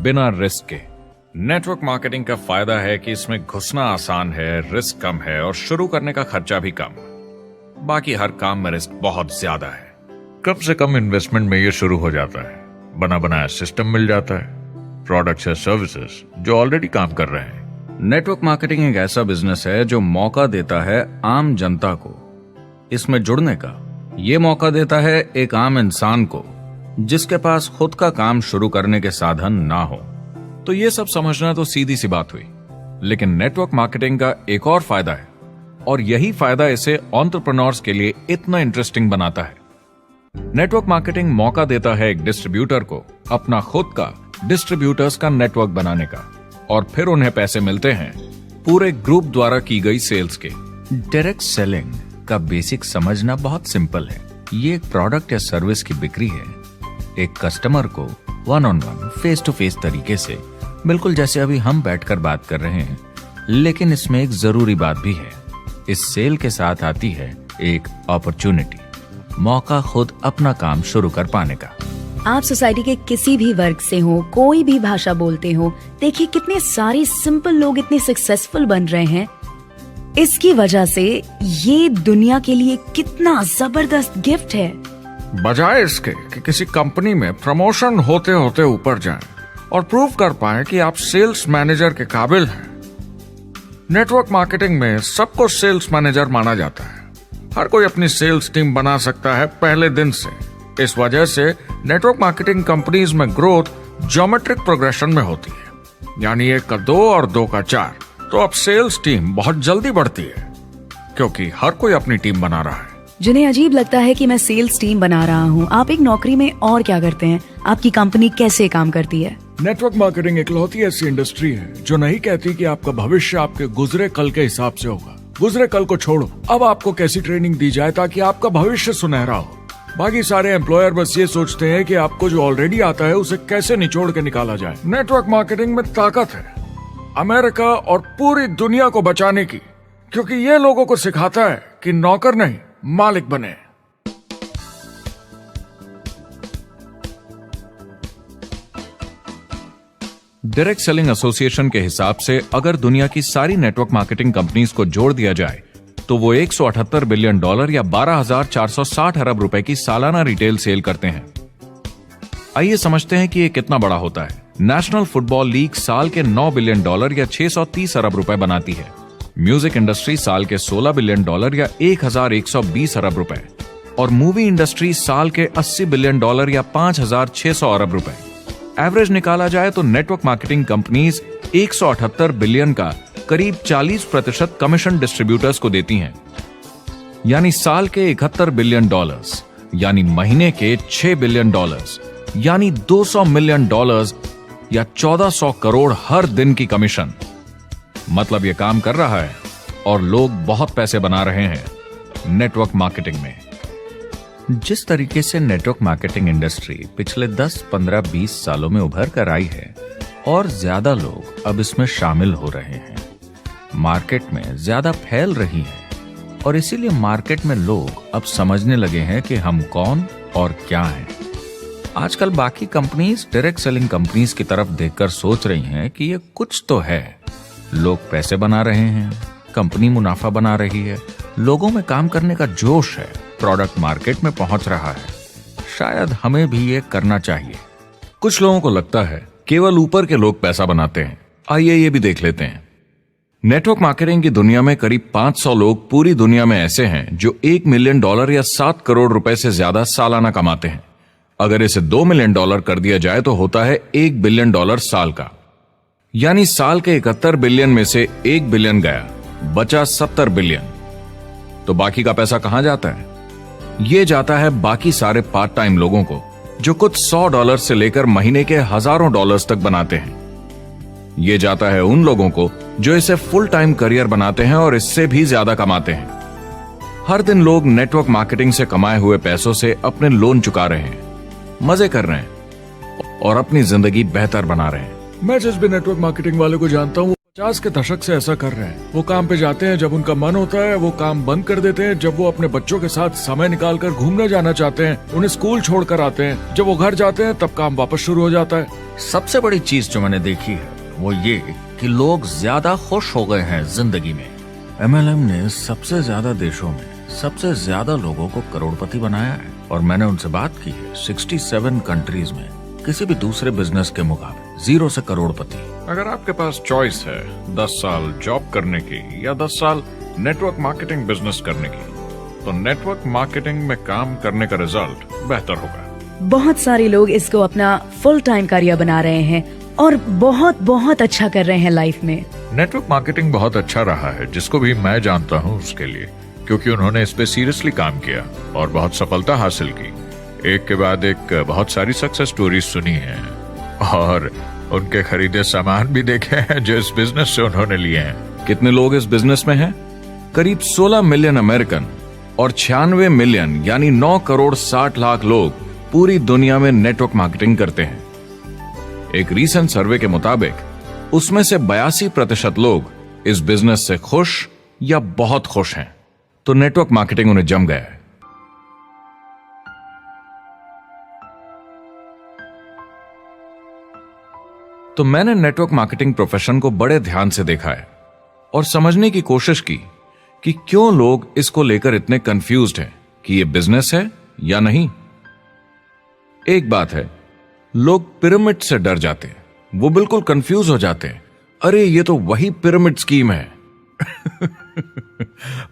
बिना रिस्क के। नेटवर्क मार्केटिंग का फायदा है कि इसमें घुसना आसान है, रिस्क कम है और शुरू करने का खर्चा भी कम। बाकी हर काम में रिस्क बहुत ज्यादा है। कम से कम इन्वेस्टमेंट में ये शुरू हो जाता है। बना बनाया सिस्टम मिल जाता है, प्रोडक्ट्स या सर्विसेज जो ऑलरेडी काम कर रहे हैं। नेटवर्क मार्केटिंग एक ऐसा बिजनेस है जो मौका देता है आम जनता को इसमें जुड़ने का। ये मौका देता है एक आम इंसान को जिसके पास खुद का काम शुरू करने के साधन ना हो। तो ये सब समझना तो सीधी सी बात हुई, लेकिन नेटवर्क मार्केटिंग का एक और फायदा है और यही फायदा इसे एंटरप्रेन्योर्स के लिए इतना इंटरेस्टिंग बनाता है। नेटवर्क मार्केटिंग मौका देता है एक डिस्ट्रीब्यूटर को अपना खुद का डिस्ट्रीब्यूटर्स का नेटवर्क बनाने का, और फिर उन्हें पैसे मिलते हैं पूरे ग्रुप द्वारा की गई सेल्स के। डायरेक्ट सेलिंग का बेसिक समझना बहुत सिंपल है। ये एक प्रोडक्ट या सर्विस की बिक्री है, एक कस्टमर को one on one, face to face तरीके से, बिल्कुल जैसे अभी हम बैठकर बात कर रहे हैं। लेकिन इसमें एक जरूरी बात भी है, इस सेल के साथ आती है एक अपॉर्चुनिटी। मौका खुद अपना काम शुरू कर पाने का। आप सोसाइटी के किसी भी वर्ग से हो, कोई भी भाषा बोलते हो, देखिए कितने सारे सिंपल लोग इतने सक्सेसफुल बन रहे हैं। इसकी वजह से ये दुनिया के लिए कितना जबरदस्त गिफ्ट है। बजाय इसके कि किसी कंपनी में प्रमोशन होते होते ऊपर जाएं और प्रूव कर पाएं कि आप सेल्स मैनेजर के काबिल हैं, नेटवर्क मार्केटिंग में सबको सेल्स मैनेजर माना जाता है। हर कोई अपनी सेल्स टीम बना सकता है पहले दिन से। इस वजह से नेटवर्क मार्केटिंग कंपनीज में ग्रोथ ज्योमेट्रिक प्रोग्रेशन में होती है, यानी 1 का 2 और 2 का 4। तो अब सेल्स टीम बहुत जल्दी बढ़ती है क्योंकि हर कोई अपनी टीम बना रहा है। जिन्हें अजीब लगता है कि मैं सेल्स टीम बना रहा हूँ, आप एक नौकरी में और क्या करते हैं? आपकी कंपनी कैसे काम करती है? नेटवर्क मार्केटिंग इकलौती ऐसी इंडस्ट्री है जो नहीं कहती कि आपका भविष्य आपके गुजरे कल के हिसाब से होगा। गुजरे कल को छोड़ो, अब आपको कैसी ट्रेनिंग दी जाए ताकि आपका भविष्य सुनहरा हो। बाकी सारे एम्प्लॉयर बस ये सोचते हैं कि आपको जो ऑलरेडी आता है उसे कैसे निचोड़ के निकाला जाए। नेटवर्क मार्केटिंग में ताकत है अमेरिका और पूरी दुनिया को बचाने की, क्योंकि ये लोगों को सिखाता है कि नौकर नहीं मालिक बने। डायरेक्ट सेलिंग एसोसिएशन के हिसाब से अगर दुनिया की सारी नेटवर्क मार्केटिंग कंपनीज को जोड़ दिया जाए तो वो $178 बिलियन या 12,460 अरब रुपए की सालाना रिटेल सेल करते हैं। आइए समझते हैं कि ये कितना बड़ा होता है। नेशनल फुटबॉल लीग साल के $9 बिलियन या 630 अरब रुपए बनाती है। म्यूजिक इंडस्ट्री साल के $16 बिलियन या 1,120 अरब रुपए, और मूवी इंडस्ट्री साल के $80 बिलियन या 5,600 अरब रुपए। एवरेज निकाला जाए तो नेटवर्क मार्केटिंग कंपनीज 178 बिलियन का करीब 40% कमीशन डिस्ट्रीब्यूटर्स को देती हैं, यानी साल के $71 बिलियन, यानी महीने के $6 बिलियन, यानी $200 मिलियन या 1400 करोड़ हर दिन की कमीशन। मतलब ये काम कर रहा है और लोग बहुत पैसे बना रहे हैं नेटवर्क मार्केटिंग में। जिस तरीके से नेटवर्क मार्केटिंग इंडस्ट्री पिछले 10, 15, 20 सालों में उभर कर आई है और ज्यादा लोग अब इसमें शामिल हो रहे हैं, मार्केट में ज्यादा फैल रही है और इसीलिए मार्केट में लोग अब समझने लगे हैं कि हम कौन और क्या हैं। आजकल बाकी कंपनीज डायरेक्ट सेलिंग कंपनीज की तरफ देखकर सोच रही हैं कि ये कुछ तो है। लोग पैसे बना रहे हैं, कंपनी मुनाफा बना रही है, लोगों में काम करने का जोश है, प्रोडक्ट मार्केट में पहुंच रहा है, शायद हमें भी ये करना चाहिए। कुछ लोगों को लगता है केवल ऊपर के लोग पैसा बनाते हैं। आइए ये भी देख लेते हैं। नेटवर्क मार्केटिंग की दुनिया में करीब 500 लोग पूरी दुनिया में ऐसे हैं जो $1 मिलियन या 7 करोड़ रुपए से ज्यादा सालाना कमाते हैं। अगर इसे $2 मिलियन कर दिया जाए तो होता है $1 बिलियन साल का, यानी साल के 71 बिलियन में से 1 बिलियन गया, बचा 70 बिलियन। तो बाकी का पैसा कहां जाता है? ये जाता है बाकी सारे पार्ट टाइम लोगों को जो कुछ $100 से लेकर महीने के हजारों डॉलर्स तक बनाते हैं। ये जाता है उन लोगों को जो इसे फुल टाइम करियर बनाते हैं और इससे भी ज्यादा कमाते हैं। हर दिन लोग नेटवर्क मार्केटिंग से कमाए हुए पैसों से अपने लोन चुका रहे हैं, मजे कर रहे हैं और अपनी जिंदगी बेहतर बना रहे हैं। मैं जिस भी नेटवर्क मार्केटिंग वाले को जानता हूँ 50 के दशक से ऐसा कर रहे हैं। वो काम पे जाते हैं जब उनका मन होता है, वो काम बंद कर देते हैं जब वो अपने बच्चों के साथ समय निकालकर घूमने जाना चाहते हैं, उन्हें स्कूल छोड़कर आते हैं, जब वो घर जाते हैं तब काम वापस शुरू हो जाता है। सबसे बड़ी चीज जो मैंने देखी है वो ये कि लोग ज्यादा खुश हो गए हैं जिंदगी में। MLM ने सबसे ज्यादा देशों में सबसे ज्यादा लोगों को करोड़पति बनाया है और मैंने उनसे बात की है 67 कंट्रीज में किसी भी दूसरे बिजनेस के मुकाबले 0 से करोड़पति। अगर आपके पास चॉइस है 10 साल जॉब करने की या 10 साल नेटवर्क मार्केटिंग बिजनेस करने की, तो नेटवर्क मार्केटिंग में काम करने का रिजल्ट बेहतर होगा। बहुत सारे लोग इसको अपना फुल टाइम करियर बना रहे हैं और बहुत बहुत अच्छा कर रहे हैं लाइफ में। नेटवर्क मार्केटिंग बहुत अच्छा रहा है, जिसको भी मैं जानता हूँ उसके लिए, क्योंकि उन्होंने इस पे सीरियसली काम किया और बहुत सफलता हासिल की। एक के बाद एक बहुत सारी सक्सेस स्टोरीज सुनी है और उनके खरीदे सामान भी देखे हैं जो इस बिजनेस से उन्होंने लिए हैं। कितने लोग इस बिजनेस में हैं? करीब 16 मिलियन अमेरिकन और 96 मिलियन यानी 9 करोड़ 60 लाख लोग पूरी दुनिया में नेटवर्क मार्केटिंग करते हैं। एक रीसेंट सर्वे के मुताबिक उसमें से 82% लोग इस बिजनेस से खुश या बहुत खुश हैं। तो नेटवर्क मार्केटिंग उन्हें जम गया है। तो मैंने नेटवर्क मार्केटिंग प्रोफेशन को बड़े ध्यान से देखा है और समझने की कोशिश की कि क्यों लोग इसको लेकर इतने कंफ्यूज्ड हैं कि ये बिजनेस है या नहीं। एक बात है, लोग पिरामिड से डर जाते हैं, वो बिल्कुल कंफ्यूज हो जाते हैं। अरे ये तो वही पिरामिड स्कीम है।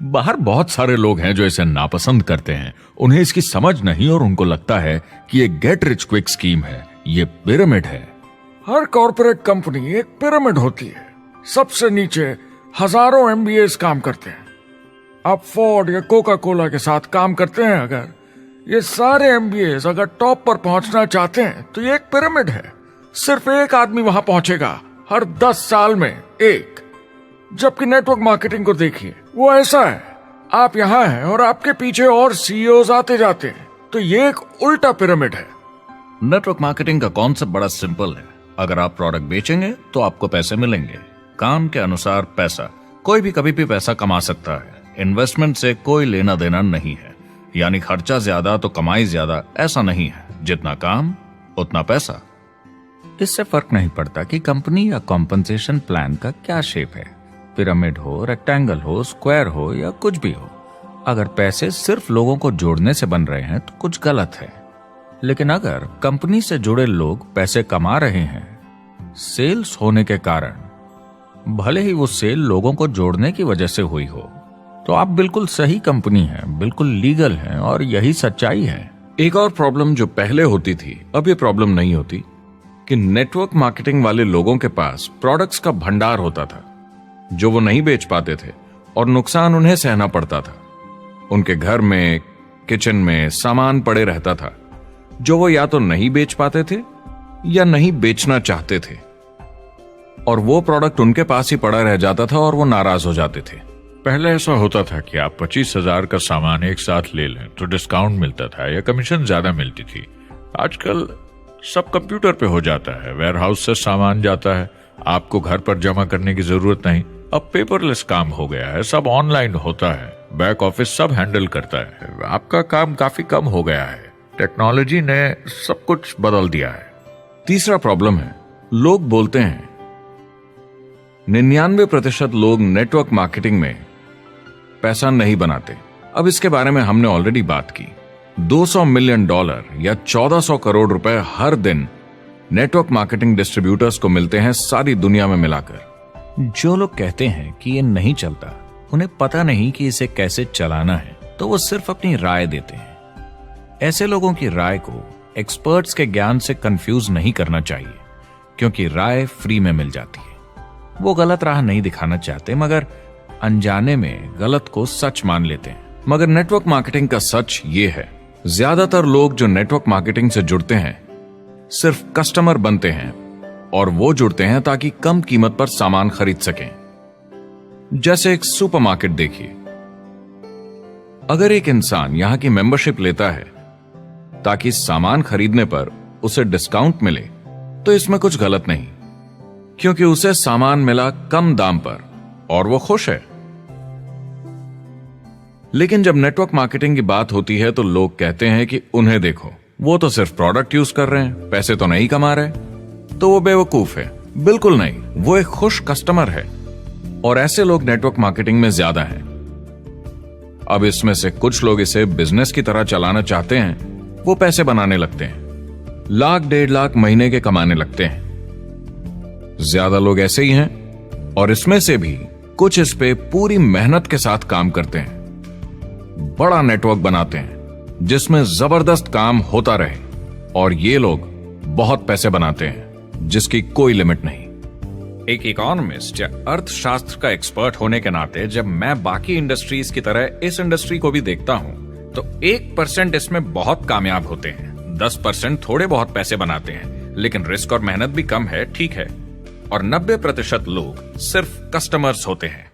बाहर बहुत सारे लोग हैं जो इसे नापसंद करते हैं, उन्हें इसकी समझ नहीं और उनको लगता है कि ये गेट रिच क्विक स्कीम है, ये पिरामिड है। हर कॉर्पोरेट कंपनी एक पिरामिड होती है। सबसे नीचे हजारों एमबीएस काम करते हैं। आप फोर्ड या कोका कोला के साथ काम करते हैं, अगर ये सारे एमबीएस अगर टॉप पर पहुंचना चाहते हैं तो ये एक पिरामिड है। सिर्फ एक आदमी वहां पहुंचेगा हर 10 साल में, एक। जबकि नेटवर्क मार्केटिंग को देखिए, वो ऐसा है, आप यहां हैं और आपके पीछे और सीईओज आते जाते हैं, तो ये एक उल्टा पिरामिड है। नेटवर्क मार्केटिंग का कॉन्सेप्ट बड़ा सिंपल है। अगर आप प्रोडक्ट बेचेंगे तो आपको पैसे मिलेंगे, काम के अनुसार पैसा। कोई भी कभी भी पैसा कमा सकता है, इन्वेस्टमेंट से कोई लेना देना नहीं है। यानी खर्चा ज्यादा तो कमाई ज्यादा, ऐसा नहीं है। जितना काम उतना पैसा। इससे फर्क नहीं पड़ता कि कंपनी या कॉम्पनसेशन प्लान का क्या शेप है, पिरामिड हो, रेक्टेंगल हो, स्क्वायर हो या कुछ भी हो। अगर पैसे सिर्फ लोगों को जोड़ने से बन रहे हैं तो कुछ गलत है। लेकिन अगर कंपनी से जुड़े लोग पैसे कमा रहे हैं सेल्स होने के कारण, भले ही वो सेल लोगों को जोड़ने की वजह से हुई हो, तो आप बिल्कुल सही कंपनी हैं, बिल्कुल लीगल हैं और यही सच्चाई है। एक और प्रॉब्लम जो पहले होती थी, अब ये प्रॉब्लम नहीं होती कि नेटवर्क मार्केटिंग वाले लोगों के पास प्रोडक्ट्स का भंडार होता था जो वो नहीं बेच पाते थे और नुकसान उन्हें सहना पड़ता था। उनके घर में, किचन में सामान पड़े रहता था जो वो या तो नहीं बेच पाते थे या नहीं बेचना चाहते थे, और वो प्रोडक्ट उनके पास ही पड़ा रह जाता था और वो नाराज हो जाते थे। पहले ऐसा होता था कि आप 25,000 का सामान एक साथ ले लें तो डिस्काउंट मिलता था या कमीशन ज्यादा मिलती थी। आजकल सब कंप्यूटर पे हो जाता है, वेयर हाउस से सामान जाता है, आपको घर पर जमा करने की जरूरत नहीं। अब पेपरलेस काम हो गया है, सब ऑनलाइन होता है, बैक ऑफिस सब हैंडल करता है, आपका काम काफी कम हो गया है। टेक्नोलॉजी ने सब कुछ बदल दिया है। तीसरा प्रॉब्लम है, लोग बोलते हैं 99% लोग नेटवर्क मार्केटिंग में पैसा नहीं बनाते। अब इसके बारे में हमने ऑलरेडी बात की। $200 मिलियन या 1400 करोड़ रुपए हर दिन नेटवर्क मार्केटिंग डिस्ट्रीब्यूटर्स को मिलते हैं सारी दुनिया में मिलाकर। जो लोग कहते हैं कि ये नहीं चलता, उन्हें पता नहीं कि इसे कैसे चलाना है, तो वो सिर्फ अपनी राय देते हैं। ऐसे लोगों की राय को एक्सपर्ट्स के ज्ञान से कंफ्यूज नहीं करना चाहिए, क्योंकि राय फ्री में मिल जाती है। वो गलत राह नहीं दिखाना चाहते, मगर अनजाने में गलत को सच मान लेते हैं। मगर नेटवर्क मार्केटिंग का सच ये है, ज्यादातर लोग जो नेटवर्क मार्केटिंग से जुड़ते हैं सिर्फ कस्टमर बनते हैं, और वो जुड़ते हैं ताकि कम कीमत पर सामान खरीद सकें। जैसे एक सुपरमार्केट देखिए, अगर एक इंसान यहां की मेंबरशिप लेता है ताकि सामान खरीदने पर उसे डिस्काउंट मिले, तो इसमें कुछ गलत नहीं, क्योंकि उसे सामान मिला कम दाम पर और वो खुश है। लेकिन जब नेटवर्क मार्केटिंग की बात होती है तो लोग कहते हैं कि उन्हें देखो, वो तो सिर्फ प्रोडक्ट यूज कर रहे हैं, पैसे तो नहीं कमा रहे, तो वो बेवकूफ है। बिल्कुल नहीं, वो एक खुश कस्टमर है, और ऐसे लोग नेटवर्क मार्केटिंग में ज्यादा हैं। अब इसमें से कुछ लोग इसे बिजनेस की तरह चलाना चाहते हैं, वो पैसे बनाने लगते हैं, लाख 1.5 लाख महीने के कमाने लगते हैं। ज्यादा लोग ऐसे ही हैं, और इसमें से भी कुछ इस पे पूरी मेहनत के साथ काम करते हैं, बड़ा नेटवर्क बनाते हैं जिसमें जबरदस्त काम होता रहे, और ये लोग बहुत पैसे बनाते हैं जिसकी कोई लिमिट नहीं। एक इकोनॉमिस्ट या अर्थशास्त्र का एक्सपर्ट होने के नाते जब मैं बाकी इंडस्ट्रीज की तरह इस इंडस्ट्री को भी देखता हूं, तो 1% इसमें बहुत कामयाब होते हैं, 10% थोड़े बहुत पैसे बनाते हैं, लेकिन रिस्क और मेहनत भी कम है, ठीक है, और 90% लोग सिर्फ कस्टमर्स होते हैं।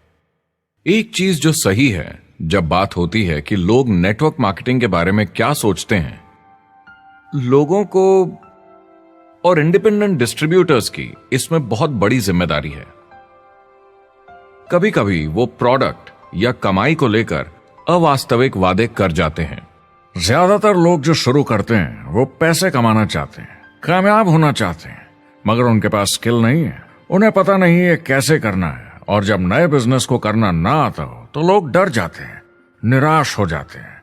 एक चीज जो सही है जब बात होती है कि लोग नेटवर्क मार्केटिंग के बारे में क्या सोचते हैं, लोगों को और इंडिपेंडेंट डिस्ट्रीब्यूटर्स की इसमें बहुत बड़ी जिम्मेदारी है। कभी कभी वो प्रोडक्ट या कमाई को लेकर अवास्तविक वादे कर जाते हैं। ज्यादातर लोग जो शुरू करते हैं वो पैसे कमाना चाहते हैं, कामयाब होना चाहते हैं, मगर उनके पास स्किल नहीं है, उन्हें पता नहीं है कैसे करना है। और जब नए बिजनेस को करना ना आता हो तो लोग डर जाते हैं, निराश हो जाते हैं।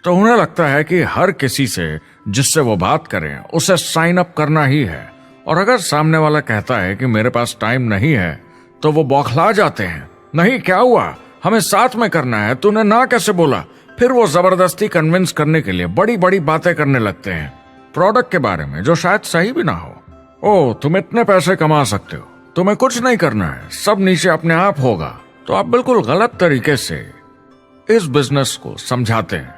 तो उन्हें लगता है कि हर किसी से जिससे वो बात करें उसे साइन अप करना ही है। और अगर सामने वाला कहता है कि मेरे पास टाइम नहीं है तो वो बौखला जाते हैं। नहीं, क्या हुआ, हमें साथ में करना है, तूने ना कैसे बोला। फिर वो जबरदस्ती कन्विंस करने के लिए बड़ी बड़ी बातें करने लगते हैं प्रोडक्ट के बारे में, जो शायद सही भी ना हो। ओह, तुम इतने पैसे कमा सकते हो, तुम्हें कुछ नहीं करना है, सब नीचे अपने आप होगा। तो आप बिल्कुल गलत तरीके से इस बिजनेस को समझाते हैं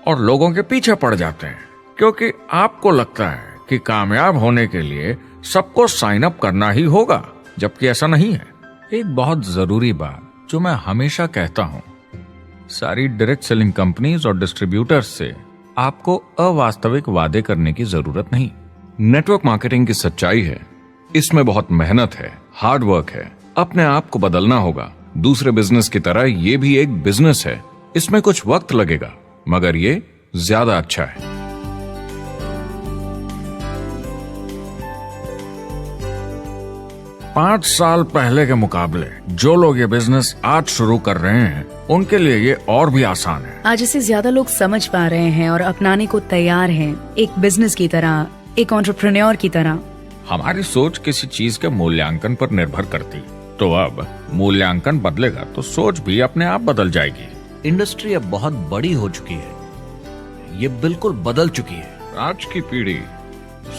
और लोगों के पीछे पड़ जाते हैं, क्योंकि आपको लगता है कि कामयाब होने के लिए सबको साइन अप करना ही होगा, जबकि ऐसा नहीं है। एक बहुत जरूरी बात जो मैं हमेशा कहता हूं, सारी डायरेक्ट सेलिंग कंपनीज और डिस्ट्रीब्यूटर्स से आपको अवास्तविक वादे करने की जरूरत नहीं। नेटवर्क मार्केटिंग की सच्चाई है, इसमें बहुत मेहनत है, हार्ड वर्क है, अपने आप को बदलना होगा। दूसरे बिजनेस की तरह ये भी एक बिजनेस है, इसमें कुछ वक्त लगेगा, मगर ये ज्यादा अच्छा है। 5 साल पहले के मुकाबले जो लोग ये बिजनेस आज शुरू कर रहे हैं उनके लिए ये और भी आसान है। आज इसे ज्यादा लोग समझ पा रहे हैं और अपनाने को तैयार हैं, एक बिजनेस की तरह, एक एंटरप्रेन्योर की तरह। हमारी सोच किसी चीज के मूल्यांकन पर निर्भर करती है, तो अब मूल्यांकन बदलेगा तो सोच भी अपने आप बदल जाएगी। इंडस्ट्री अब बहुत बड़ी हो चुकी है, ये बिल्कुल बदल चुकी है। आज की पीढ़ी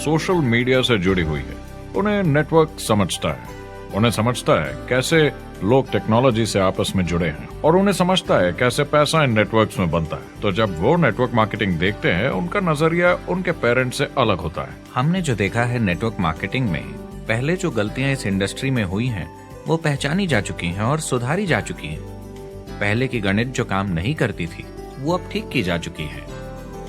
सोशल मीडिया से जुड़ी हुई है, उन्हें नेटवर्क समझता है, उन्हें समझता है कैसे लोग टेक्नोलॉजी से आपस में जुड़े हैं, और उन्हें समझता है कैसे पैसा इन नेटवर्क्स में बनता है। तो जब वो नेटवर्क मार्केटिंग देखते हैं, उनका नजरिया उनके पेरेंट्स से अलग होता है। हमने जो देखा है नेटवर्क मार्केटिंग में, पहले जो गलतियां इस इंडस्ट्री में हुई हैं वो पहचानी जा चुकी हैं और सुधारी जा चुकी हैं। पहले की गणित जो काम नहीं करती थी वो अब ठीक की जा चुकी है।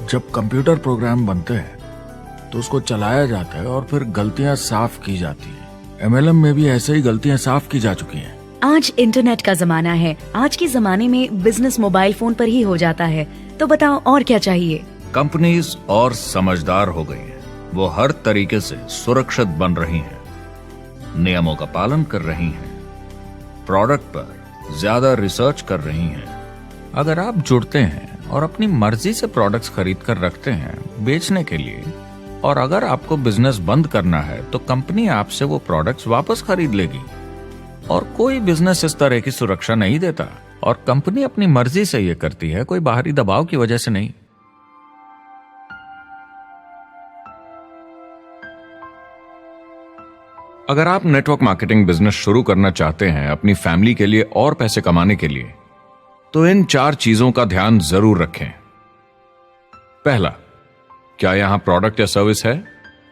जब कंप्यूटर प्रोग्राम बनते हैं तो उसको चलाया जाता है और फिर गलतियां साफ की जाती हैं। MLM में भी ऐसे ही गलतियां साफ की जा चुकी हैं। आज इंटरनेट का जमाना है, आज के जमाने में बिजनेस मोबाइल फोन पर ही हो जाता है। तो बताओ और क्या चाहिए। कंपनीज और समझदार हो गई हैं, वो हर तरीके से सुरक्षित बन रही हैं, नियमों का पालन कर रही हैं, प्रोडक्ट पर ज्यादा रिसर्च कर रही हैं। अगर आप जुड़ते हैं और अपनी मर्जी से प्रोडक्ट्स खरीद कर रखते हैं बेचने के लिए, और अगर आपको बिजनेस बंद करना है तो कंपनी आपसे वो प्रोडक्ट्स वापस खरीद लेगी। और कोई बिजनेस इस तरह की सुरक्षा नहीं देता, और कंपनी अपनी मर्जी से ये करती है, कोई बाहरी दबाव की वजह से नहीं। अगर आप नेटवर्क मार्केटिंग बिजनेस शुरू करना चाहते हैं अपनी फैमिली के लिए और पैसे कमाने के लिए, तो इन 4 चीजों का ध्यान जरूर रखें। पहला, क्या यहां प्रोडक्ट या सर्विस है?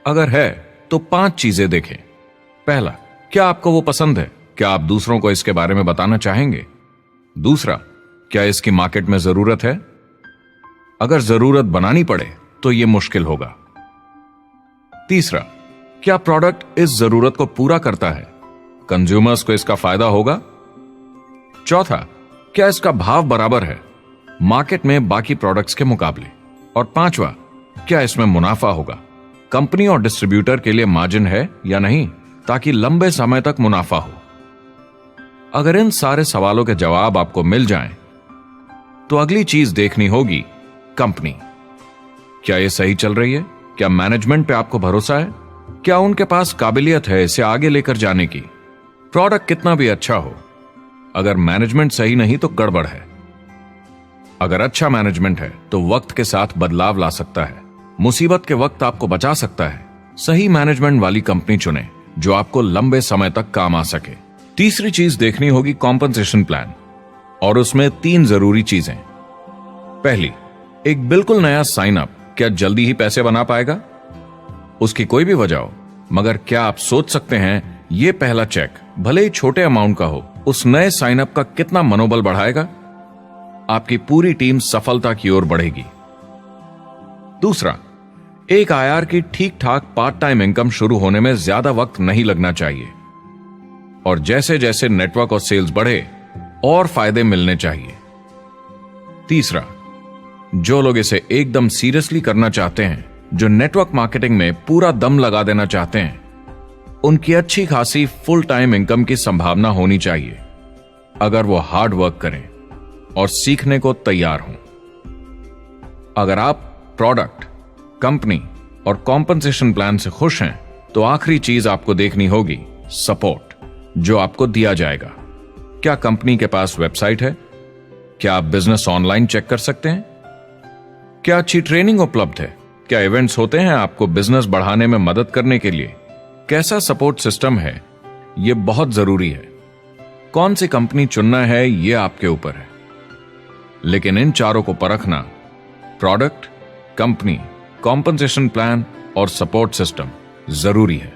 अगर है तो 5 चीजें देखें। पहला, क्या आपको वो पसंद है? क्या आप दूसरों को इसके बारे में बताना चाहेंगे? दूसरा, क्या इसकी मार्केट में जरूरत है? अगर जरूरत बनानी पड़े तो यह मुश्किल होगा। तीसरा, क्या प्रोडक्ट इस जरूरत को पूरा करता है? कंज्यूमर्स को इसका फायदा होगा? चौथा, क्या इसका भाव बराबर है मार्केट में बाकी प्रोडक्ट्स के मुकाबले? और पांचवा, क्या इसमें मुनाफा होगा? कंपनी और डिस्ट्रीब्यूटर के लिए मार्जिन है या नहीं, ताकि लंबे समय तक मुनाफा हो। अगर इन सारे सवालों के जवाब आपको मिल जाएं, तो अगली चीज देखनी होगी कंपनी। क्या यह सही चल रही है? क्या मैनेजमेंट पे आपको भरोसा है? क्या उनके पास काबिलियत है इसे आगे लेकर जाने की? प्रोडक्ट कितना भी अच्छा हो, अगर मैनेजमेंट सही नहीं तो गड़बड़ है। अगर अच्छा मैनेजमेंट है तो वक्त के साथ बदलाव ला सकता है, मुसीबत के वक्त आपको बचा सकता है। सही मैनेजमेंट वाली कंपनी चुनें जो आपको लंबे समय तक काम आ सके। तीसरी चीज देखनी होगी कॉम्पनसेशन प्लान, और उसमें 3 जरूरी चीजें। पहली, एक बिल्कुल नया साइन अप क्या जल्दी ही पैसे बना पाएगा? उसकी कोई भी वजह हो, मगर क्या आप सोच सकते हैं यह पहला चेक, भले ही छोटे अमाउंट का हो, उस नए साइन अप का कितना मनोबल बढ़ाएगा? आपकी पूरी टीम सफलता की ओर बढ़ेगी। दूसरा, एक IR की ठीक ठाक पार्ट टाइम इनकम शुरू होने में ज्यादा वक्त नहीं लगना चाहिए, और जैसे जैसे नेटवर्क और सेल्स बढ़े और फायदे मिलने चाहिए। तीसरा, जो लोग इसे एकदम सीरियसली करना चाहते हैं, जो नेटवर्क मार्केटिंग में पूरा दम लगा देना चाहते हैं, उनकी अच्छी खासी फुल टाइम इनकम की संभावना होनी चाहिए अगर वो हार्ड वर्क करें और सीखने को तैयार हों। अगर आप प्रोडक्ट, कंपनी और कॉम्पनसेशन प्लान से खुश हैं तो आखिरी चीज आपको देखनी होगी सपोर्ट जो आपको दिया जाएगा। क्या कंपनी के पास वेबसाइट है? क्या आप बिजनेस ऑनलाइन चेक कर सकते हैं? क्या अच्छी ट्रेनिंग उपलब्ध है? क्या इवेंट्स होते हैं आपको बिजनेस बढ़ाने में मदद करने के लिए? कैसा सपोर्ट सिस्टम है? यह बहुत जरूरी है। कौन सी कंपनी चुनना है यह आपके ऊपर है, लेकिन इन चारों को परखना, प्रोडक्ट, कंपनी, कॉम्पनसेशन प्लान और सपोर्ट सिस्टम, जरूरी है।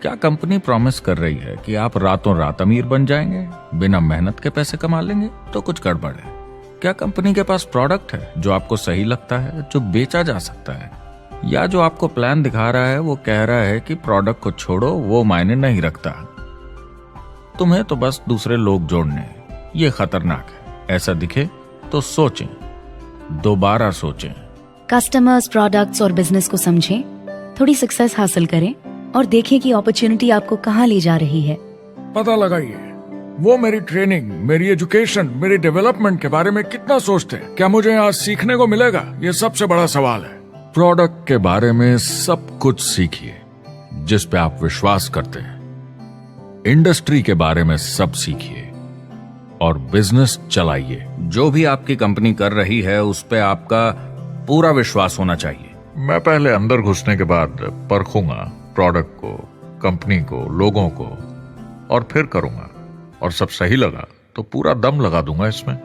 क्या कंपनी प्रॉमिस कर रही है कि आप रातों रात अमीर बन जाएंगे, बिना मेहनत के पैसे कमा लेंगे? तो कुछ गड़बड़ है। क्या कंपनी के पास प्रोडक्ट है जो आपको सही लगता है, जो बेचा जा सकता है? या जो आपको प्लान दिखा रहा है वो कह रहा है कि प्रोडक्ट को छोड़ो, वो मायने नहीं रखता, तुम्हें तो बस दूसरे लोग जोड़ने हैं। ये खतरनाक है। ऐसा दिखे तो सोचें, दोबारा सोचें। कस्टमर्स, प्रोडक्ट्स और बिजनेस को समझें, थोड़ी सक्सेस हासिल करें और देखें कि अपॉर्चुनिटी आपको कहां ले जा रही है। पता लगाइए वो मेरी ट्रेनिंग, मेरी एजुकेशन, मेरी डेवलपमेंट के बारे में कितना सोचते हैं। क्या मुझे यहाँ सीखने को मिलेगा? ये सबसे बड़ा सवाल है। प्रोडक्ट के बारे में सब कुछ सीखिए जिस पे आप विश्वास करते हैं। इंडस्ट्री के बारे में सब सीखिए और बिजनेस चलाइए। जो भी आपकी कंपनी कर रही है उस पे आपका पूरा विश्वास होना चाहिए। मैं पहले अंदर घुसने के बाद परखूंगा प्रोडक्ट को, कंपनी को, लोगों को, और फिर करूंगा। और सब सही लगा तो पूरा दम लगा दूंगा इसमें।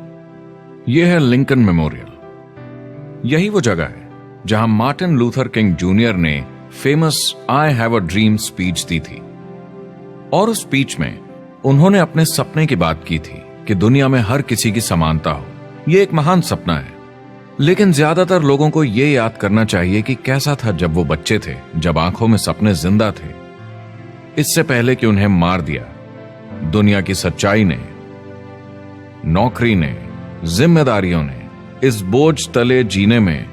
यह है लिंकन मेमोरियल। यही वो जगह है जहां मार्टिन लूथर किंग जूनियर ने famous I have a dream speech दी थी। और उस स्पीच में उन्होंने अपने सपने की बात की थी कि दुनिया में हर किसी की समानता हो। यह एक महान सपना है, लेकिन ज्यादातर लोगों को यह याद करना चाहिए कि कैसा था जब वो बच्चे थे, जब आंखों में सपने जिंदा थे, इससे पहले कि उन्हें मार दिया दुनिया की सच्चाई ने, नौकरी ने, जिम्मेदारियों ने, इस बोझ तले जीने में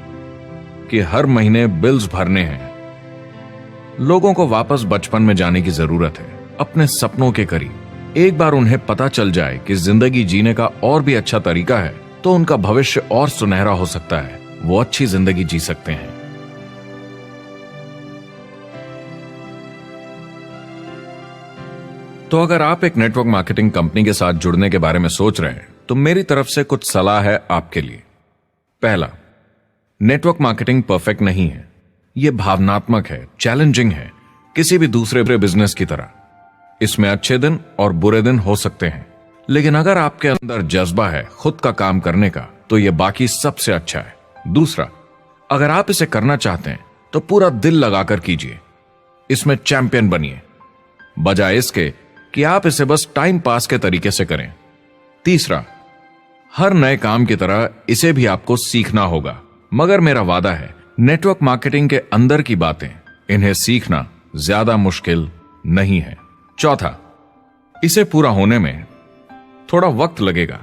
कि हर महीने बिल्स भरने हैं। लोगों को वापस बचपन में जाने की जरूरत है, अपने सपनों के करीब। एक बार उन्हें पता चल जाए कि जिंदगी जीने का और भी अच्छा तरीका है तो उनका भविष्य और सुनहरा हो सकता है। वो अच्छी जिंदगी जी सकते हैं। तो अगर आप एक नेटवर्क मार्केटिंग कंपनी के साथ जुड़ने के बारे में सोच रहे हैं तो मेरी तरफ से कुछ सलाह है आपके लिए। पहला, नेटवर्क मार्केटिंग परफेक्ट नहीं है। यह भावनात्मक है, चैलेंजिंग है, किसी भी दूसरे बिजनेस की तरह। इसमें अच्छे दिन और बुरे दिन हो सकते हैं, लेकिन अगर आपके अंदर जज्बा है खुद का काम करने का तो यह बाकी सबसे अच्छा है। दूसरा, अगर आप इसे करना चाहते हैं तो पूरा दिल लगाकर कीजिए, इसमें चैंपियन बनिए, बजाय इसके कि आप इसे बस टाइम पास के तरीके से करें। तीसरा, हर नए काम की तरह इसे भी आपको सीखना होगा, मगर मेरा वादा है नेटवर्क मार्केटिंग के अंदर की बातें, इन्हें सीखना ज्यादा मुश्किल नहीं है। चौथा, इसे पूरा होने में थोड़ा वक्त लगेगा।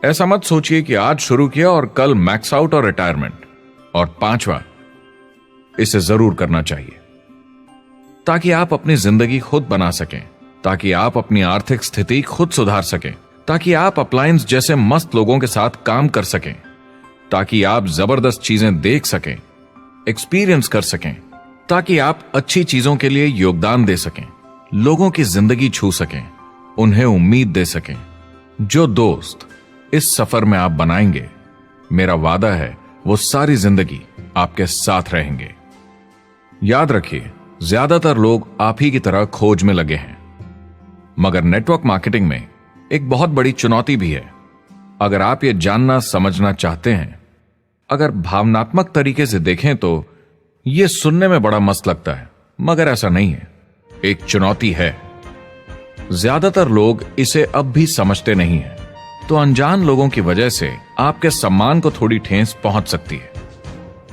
ऐसा मत सोचिए कि आज शुरू किया और कल मैक्स आउट और रिटायरमेंट। और पांचवा, इसे जरूर करना चाहिए ताकि आप अपनी जिंदगी खुद बना सकें, ताकि आप अपनी आर्थिक स्थिति खुद सुधार सकें, ताकि आप अप्लायंस जैसे मस्त लोगों के साथ काम कर सकें, ताकि आप जबरदस्त चीजें देख सकें, एक्सपीरियंस कर सकें, ताकि आप अच्छी चीजों के लिए योगदान दे सकें, लोगों की जिंदगी छू सकें, उन्हें उम्मीद दे सकें। जो दोस्त इस सफर में आप बनाएंगे, मेरा वादा है वो सारी जिंदगी आपके साथ रहेंगे। याद रखिए, ज्यादातर लोग आप ही की तरह खोज में लगे हैं, मगर नेटवर्क मार्केटिंग में एक बहुत बड़ी चुनौती भी है। अगर आप ये जानना समझना चाहते हैं, अगर भावनात्मक तरीके से देखें तो यह सुनने में बड़ा मस्त लगता है, मगर ऐसा नहीं है। एक चुनौती है। ज्यादातर लोग इसे अब भी समझते नहीं हैं, तो अनजान लोगों की वजह से आपके सम्मान को थोड़ी ठेस पहुंच सकती है,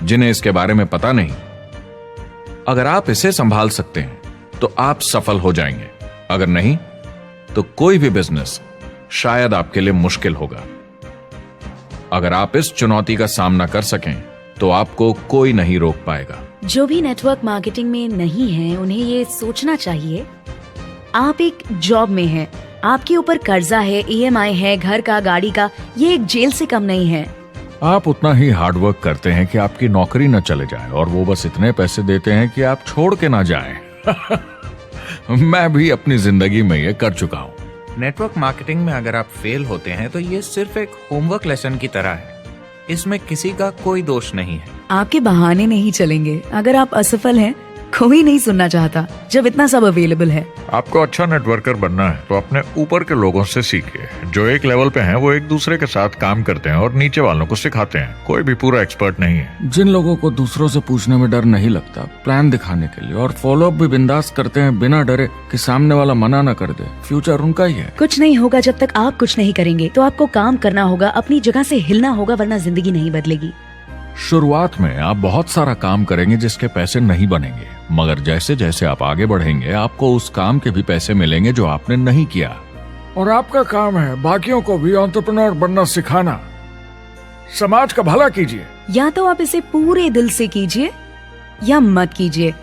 जिन्हें इसके बारे में पता नहीं। अगर आप इसे संभाल सकते हैं तो आप सफल हो जाएंगे, अगर नहीं तो कोई भी बिजनेस शायद आपके लिए मुश्किल होगा। अगर आप इस चुनौती का सामना कर सकें तो आपको कोई नहीं रोक पाएगा। जो भी नेटवर्क मार्केटिंग में नहीं है उन्हें ये सोचना चाहिए आप एक जॉब में हैं, आपके ऊपर कर्जा है, EMI है, घर का, गाड़ी का, ये एक जेल से कम नहीं है। आप उतना ही हार्डवर्क करते हैं कि आपकी नौकरी न चले जाए और वो बस इतने पैसे देते हैं कि आप छोड़ के ना जाएं। मैं भी अपनी जिंदगी में ये कर चुका हूँ। नेटवर्क मार्केटिंग में अगर आप फेल होते हैं तो ये सिर्फ एक होमवर्क लेसन की तरह है। इसमें किसी का कोई दोष नहीं है। आपके बहाने नहीं चलेंगे। अगर आप असफल हैं, कोई नहीं सुनना चाहता जब इतना सब अवेलेबल है। आपको अच्छा नेटवर्कर बनना है तो अपने ऊपर के लोगों से सीखिए। जो एक लेवल पे हैं वो एक दूसरे के साथ काम करते हैं और नीचे वालों को सिखाते हैं। कोई भी पूरा एक्सपर्ट नहीं है। जिन लोगों को दूसरों से पूछने में डर नहीं लगता, प्लान दिखाने के लिए और फॉलो अप भी बिंदास करते हैं बिना डरे कि सामने वाला मना न कर दे, फ्यूचर उनका ही है। कुछ नहीं होगा जब तक आप कुछ नहीं करेंगे। तो आपको काम करना होगा, अपनी जगह से हिलना होगा, वरना जिंदगी नहीं बदलेगी। शुरुआत में आप बहुत सारा काम करेंगे जिसके पैसे नहीं बनेंगे, मगर जैसे जैसे आप आगे बढ़ेंगे आपको उस काम के भी पैसे मिलेंगे जो आपने नहीं किया। और आपका काम है बाकियों को भी एंटरप्रेन्योर बनना सिखाना। समाज का भला कीजिए। या तो आप इसे पूरे दिल से कीजिए या मत कीजिए।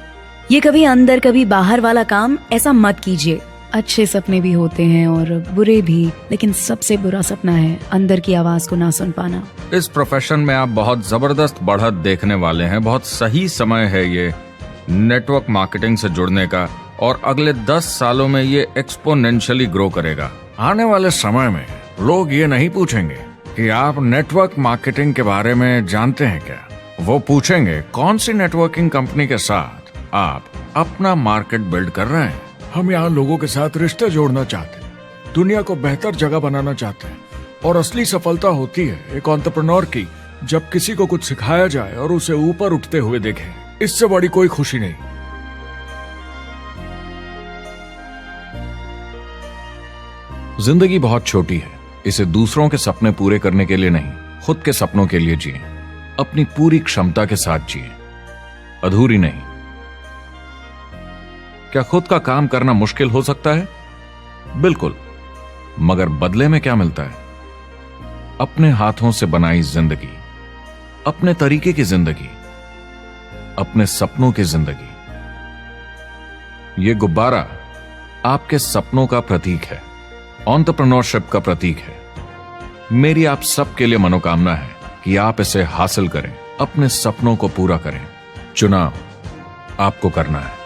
ये कभी अंदर कभी बाहर वाला काम ऐसा मत कीजिए। अच्छे सपने भी होते हैं और बुरे भी, लेकिन सबसे बुरा सपना है अंदर की आवाज को ना सुन पाना। इस प्रोफेशन में आप बहुत जबरदस्त बढ़त देखने वाले हैं। बहुत सही समय है ये नेटवर्क मार्केटिंग से जुड़ने का और अगले 10 सालों में ये एक्सपोनेंशियली ग्रो करेगा। आने वाले समय में लोग ये नहीं पूछेंगे कि आप नेटवर्क मार्केटिंग के बारे में जानते हैं क्या। वो पूछेंगे कौन सी नेटवर्किंग कंपनी के साथ आप अपना मार्केट बिल्ड कर रहे हैं। हम यहाँ लोगों के साथ रिश्ते जोड़ना चाहते हैं, दुनिया को बेहतर जगह बनाना चाहते हैं। और असली सफलता होती है एक एंटरप्रेन्योर की जब किसी को कुछ सिखाया जाए और उसे ऊपर उठते हुए देखे। इससे बड़ी कोई खुशी नहीं। जिंदगी बहुत छोटी है, इसे दूसरों के सपने पूरे करने के लिए नहीं, खुद के सपनों के लिए जिए। अपनी पूरी क्षमता के साथ जिए, अधूरी नहीं। क्या खुद का काम करना मुश्किल हो सकता है? बिल्कुल, मगर बदले में क्या मिलता है? अपने हाथों से बनाई जिंदगी, अपने तरीके की जिंदगी, अपने सपनों की जिंदगी। ये गुब्बारा आपके सपनों का प्रतीक है, एंटरप्रेन्योरशिप का प्रतीक है। मेरी आप सबके लिए मनोकामना है कि आप इसे हासिल करें, अपने सपनों को पूरा करें। चुनाव आपको करना है।